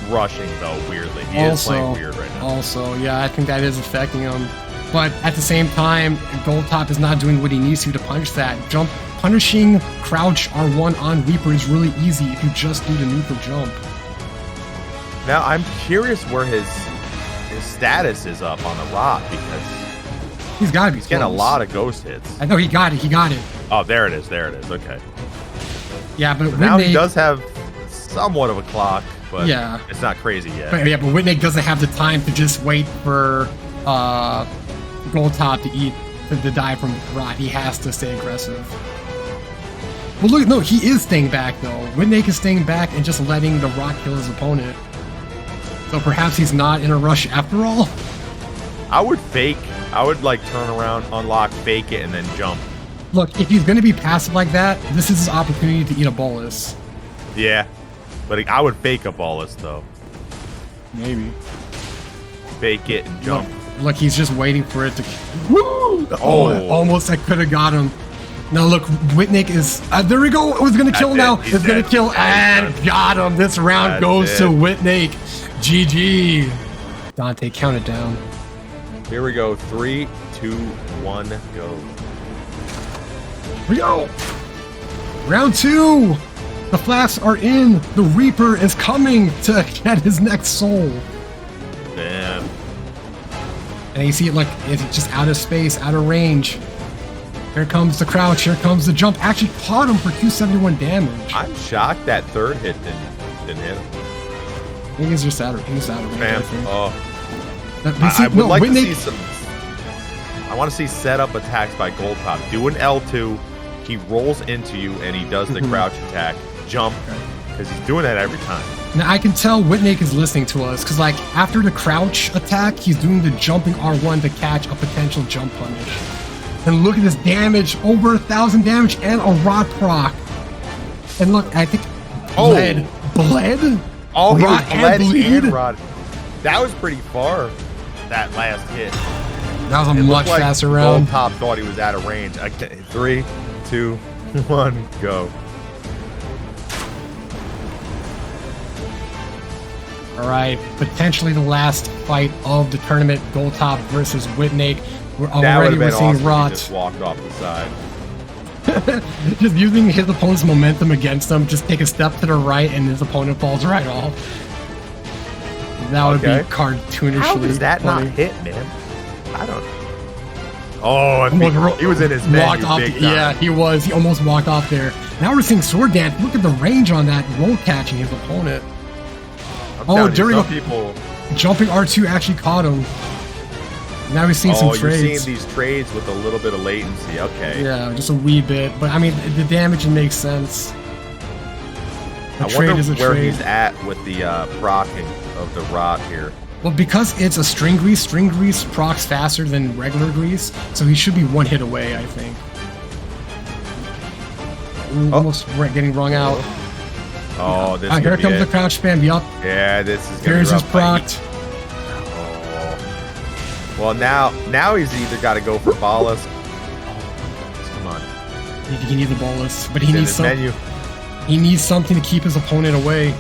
rushing, though, weirdly. He is playing weird right now. Also, yeah, I think that is affecting him. But at the same time, Goldtop is not doing what he needs to punish that. Punishing crouch R1 on Reaper is really easy if you just do the neutral jump. Now, I'm curious where his status is up on the Rot, because he's got to be getting a lot of ghost hits. I know, he got it. He got it. Oh, there it is. There it is. Okay. Yeah, but so now he does have somewhat of a clock, but it's not crazy yet. But Witnake doesn't have the time to just wait for Goldtop to die from Rot. He has to stay aggressive. Well, look, no, he is staying back though. Witnake is staying back and just letting the Rot kill his opponent. So perhaps he's not in a rush after all. I would fake. I would like turn around, unlock, fake it, and then jump. Look, if he's going to be passive like that, this is his opportunity to eat a bolus. Yeah, but I would fake a bolus though. Maybe. Fake it and jump. Look, he's just waiting for it to... Woo! Oh, almost I could have got him. Now look, Witnake is... there we go. It was going to kill now. It's going to kill and got him. This round goes to Witnake. GG. Dante, count it down. Here we go. 3, 2, 1, go. Here we go. Round 2. The flasks are in. The Reaper is coming to get his next soul. Damn. And you see it like it's just out of space, out of range. Here comes the crouch. Here comes the jump. Actually caught him for 271 damage. I'm shocked that 3rd hit didn't hit him. I think he's just out of range. I would like to see some... I want to see setup attacks by Goldtop. Do an L2. He rolls into you and he does the crouch attack. Jump. Because he's doing that every time. Now I can tell Witnake is listening to us. Because like after the crouch attack, he's doing the jumping R1 to catch a potential jump punish. And look at this damage, over 1,000 damage and a rot proc. And look, I think bled? Oh, he was rot and bleed? and rot. That was pretty far, that last hit. That was a much faster round. Goldtop thought he was out of range. Okay, 3, 2, 1, go. All right, potentially the last fight of the tournament, Goldtop versus Witnake. We're seeing awesome Rot. Just walked off the side. Just using his opponent's momentum against him, just take a step to the right and his opponent falls right off. That would be cartoonishly How does that funny. not hit, man? I don't know. Oh, he was in his menu big time. Yeah, he was. He almost walked off there. Now we're seeing Sword Dance. Look at the range on that roll catching his opponent. People jumping R2 actually caught him. Now we're seeing some trades. You're seeing these trades with a little bit of latency. Okay. Yeah, just a wee bit. But I mean, the damage makes sense. I wonder where he's at with the procking of the rot here. Well, because it's a string grease procs faster than regular grease, so he should be one hit away, I think. Ooh, almost getting wrung out. Oh, this here comes the crouch spam. Yup. Yeah, this is gonna Here's his proc. Well, now he's either got to go for Ballast. Come on. He needs a Ballast, but he needs something to keep his opponent away.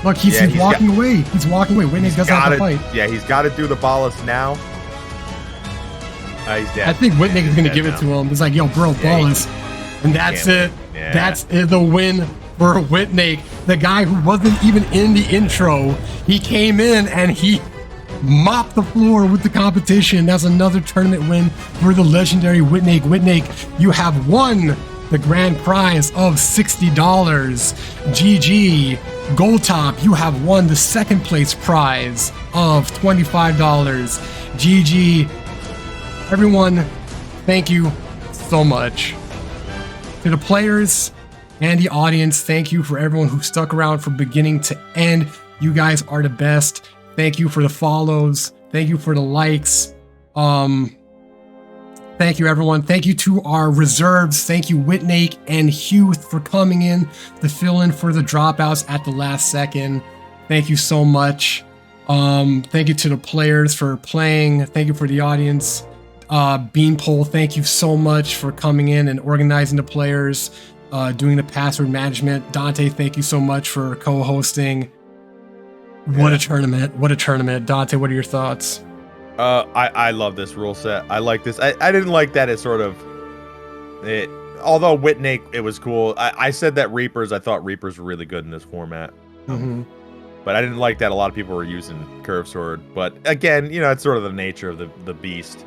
Look, he's walking away. He's walking away. Witnake doesn't have to fight. Yeah, he's got to do the Ballast now. He's dead. I think Witnake is going to give it to him. He's like, yo, bro, Ballast. And that's it. Yeah. That's the win for Witnake. The guy who wasn't even in the intro. He came in and he mopped the floor with the competition. That's another tournament win for the legendary Witnake. Witnake, you have won the grand prize of $60. GG. Goldtop, you have won the second place prize of $25. GG. Everyone, thank you so much. To the players and the audience, thank you for everyone who stuck around from beginning to end. You guys are the best. Thank you for the follows. Thank you for the likes. Thank you, everyone. Thank you to our reserves. Thank you, Witnake and Heauth, for coming in to fill in for the dropouts at the last second. Thank you so much. Thank you to the players for playing. Thank you for the audience. Beanpole, thank you so much for coming in and organizing the players, doing the password management. Dante, thank you so much for co-hosting. What a tournament. What a tournament. Dante, what are your thoughts? I love this rule set. I like this. I didn't like that it sort of... although Witnake, it was cool. I said that Reapers, I thought Reapers were really good in this format. But I didn't like that a lot of people were using Curve Sword. But again, you know, it's sort of the nature of the beast.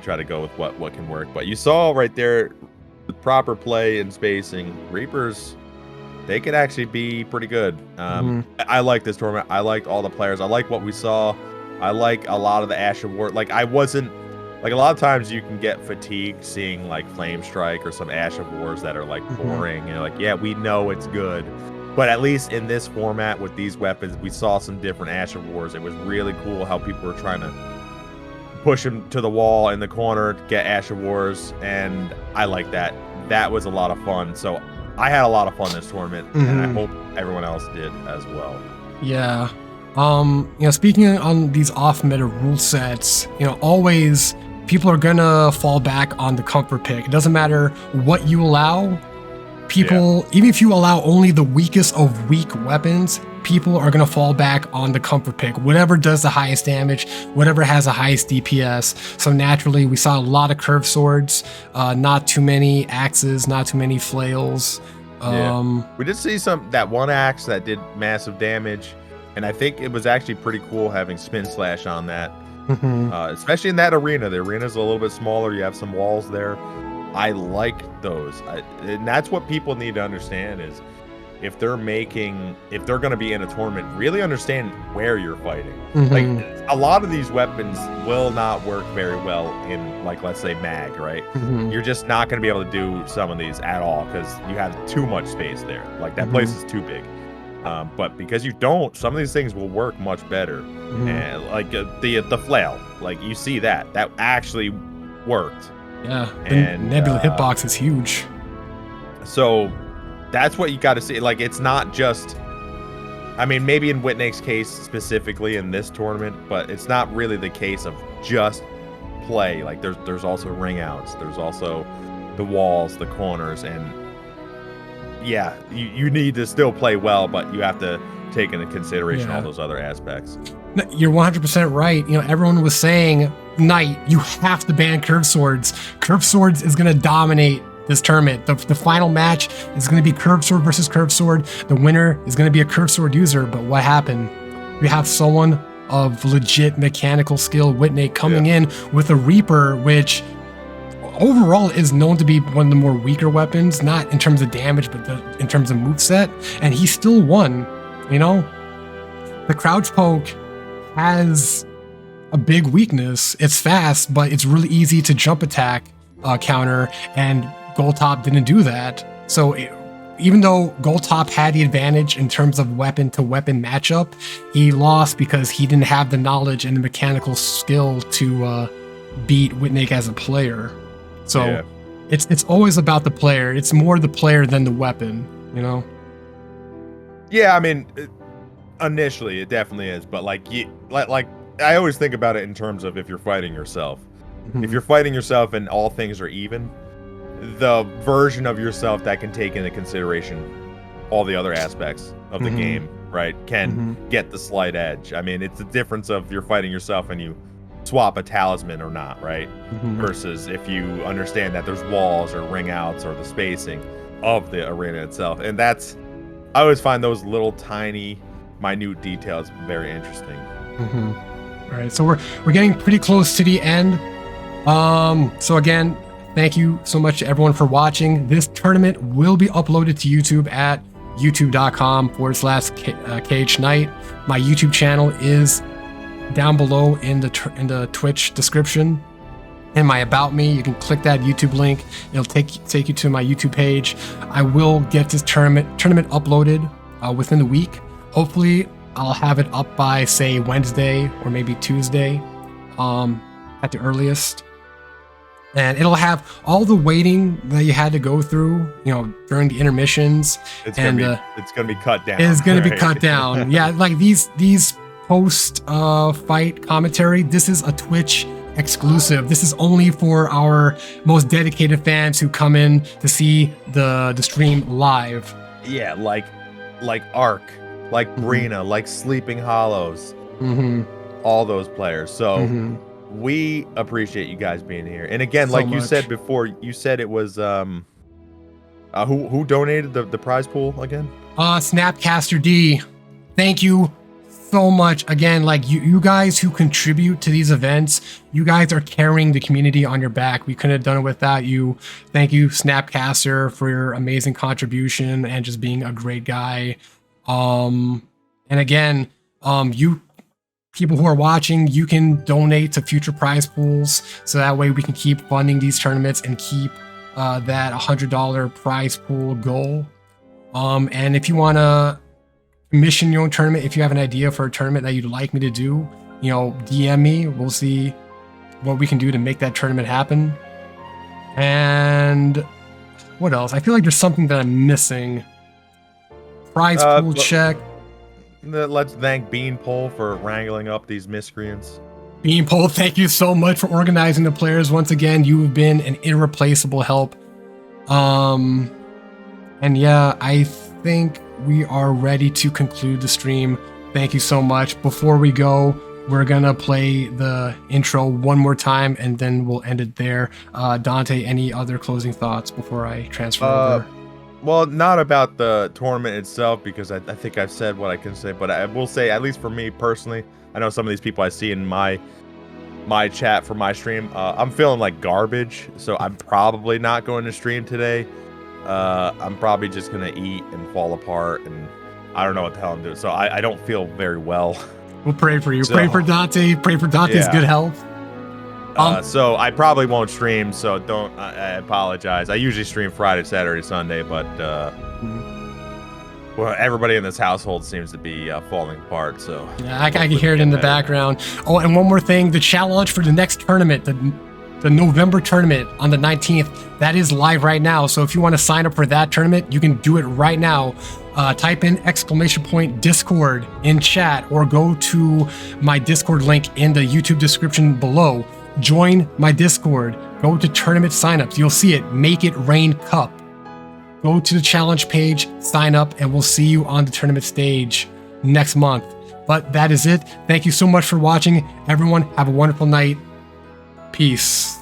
Try to go with what can work. But you saw right there, the proper play and spacing. Reapers... they could actually be pretty good. I like this tournament. I liked all the players. I like what we saw. I like a lot of the Ash of War. Like, I wasn't... like, a lot of times you can get fatigued seeing, like, Flame Strike or some Ash of Wars that are, like, boring. And, like, yeah, we know it's good. But at least in this format with these weapons, we saw some different Ash of Wars. It was really cool how people were trying to push him to the wall in the corner to get Ash of Wars. And I like that. That was a lot of fun. So... I had a lot of fun this tournament, and I hope everyone else did as well. Yeah. You know, speaking on these off-meta rule sets, you know, always people are gonna fall back on the comfort pick. It doesn't matter what you allow. People, even if you allow only the weakest of weak weapons, people are gonna fall back on the comfort pick. Whatever does the highest damage, whatever has the highest DPS. So naturally, we saw a lot of curved swords, not too many axes, not too many flails. We did see that one axe that did massive damage, and I think it was actually pretty cool having Spin Slash on that, especially in that arena. The arena's a little bit smaller. You have some walls there. I like those, and that's what people need to understand is if they're going to be in a tournament, really understand where you're fighting. Like, a lot of these weapons will not work very well in, like, let's say mag, right? You're just not going to be able to do some of these at all because you have too much space there. Like, that place is too big. But because you don't, some of these things will work much better. And like the flail, like, you see that actually worked. Yeah, And, the Nebula hitbox is huge. So that's what you got to see. Like, it's not just, I mean, maybe in Witnake's case specifically in this tournament, but it's not really the case of just play. Like, there's also ring outs. There's also the walls, the corners, and yeah, you need to still play well, but you have to take into consideration all those other aspects. You're 100% right. You know, everyone was saying, Knight, you have to ban curved swords. Curved swords is going to dominate this tournament. The final match is going to be curved sword versus curved sword. The winner is going to be a curved sword user. But what happened? We have someone of legit mechanical skill, Witnake, coming in with a Reaper, which overall is known to be one of the more weaker weapons, not in terms of damage, but in terms of moveset. And he still won, you know? The crouch poke has a big weakness. It's fast, but it's really easy to jump attack counter, and Goldtop didn't do that. So even though Goldtop had the advantage in terms of weapon-to-weapon matchup, he lost because he didn't have the knowledge and the mechanical skill to beat Witnake as a player. So it's always about the player. It's more the player than the weapon, you know? Yeah, I mean, initially it definitely is, but like I always think about it in terms of if you're fighting yourself. If you're fighting yourself and all things are even, the version of yourself that can take into consideration all the other aspects of the game, right, can get the slight edge. I mean, it's the difference of you're fighting yourself and you swap a talisman or not, right? Versus if you understand that there's walls or ring outs or the spacing of the arena itself. And I always find those little tiny, minute details very interesting. All right, so we're getting pretty close to the end. So again, thank you so much to everyone for watching. This tournament will be uploaded to YouTube at youtube.com/KHKnight. My YouTube channel is down below in the Twitch description. In my About Me, you can click that YouTube link. It'll take you to my YouTube page. I will get this tournament uploaded within the week. Hopefully, I'll have it up by, say, Wednesday or maybe Tuesday at the earliest. And it'll have all the waiting that you had to go through, you know, during the intermissions. It's gonna be cut down. It's gonna be cut down. Yeah, like these post fight commentary. This is a Twitch exclusive. This is only for our most dedicated fans who come in to see the stream live. Yeah, like Ark, like Brina, like Sleeping Hollows, all those players. So we appreciate you guys being here. And again, like you said before, you said it was who donated the prize pool again? Snapcaster D. Thank you so much. Again, like you guys who contribute to these events, you guys are carrying the community on your back. We couldn't have done it without you. Thank you, Snapcaster, for your amazing contribution and just being a great guy. And again, you people who are watching, you can donate to future prize pools, so that way we can keep funding these tournaments and keep that $100 prize pool goal. And if you want to commission your own tournament, if you have an idea for a tournament that you'd like me to do, you know, DM me. We'll see what we can do to make that tournament happen. And what else? I feel like there's something that I'm missing. Prize pool check. Let's thank Beanpole for wrangling up these miscreants. Beanpole, thank you so much for organizing the players. Once again, you have been an irreplaceable help. And yeah, I think we are ready to conclude the stream. Thank you so much. Before we go, we're gonna play the intro one more time and then we'll end it there. Dante, any other closing thoughts before I transfer over? Well, not about the tournament itself, because I think I've said what I can say, but I will say, at least for me personally, I know some of these people I see in my chat for my stream, I'm feeling like garbage, so I'm probably not going to stream today. I'm probably just going to eat and fall apart, and I don't know what the hell I'm doing, so I don't feel very well. We'll pray for you. So, pray for Dante. Pray for Dante's good health. So I probably won't stream, so I apologize. I usually stream Friday, Saturday, Sunday, but well, everybody in this household seems to be falling apart, so... Yeah, I can hear it in the background. Oh, and one more thing, the challenge for the next tournament, the the November tournament on the 19th. That is live right now. So if you want to sign up for that tournament, you can do it right now. Type in !Discord in chat or go to my Discord link in the YouTube description below. Join my Discord. Go to tournament signups. You'll see it. Make It Rain Cup. Go to the challenge page, sign up, and we'll see you on the tournament stage next month. But that is it. Thank you so much for watching. Everyone, have a wonderful night. Peace.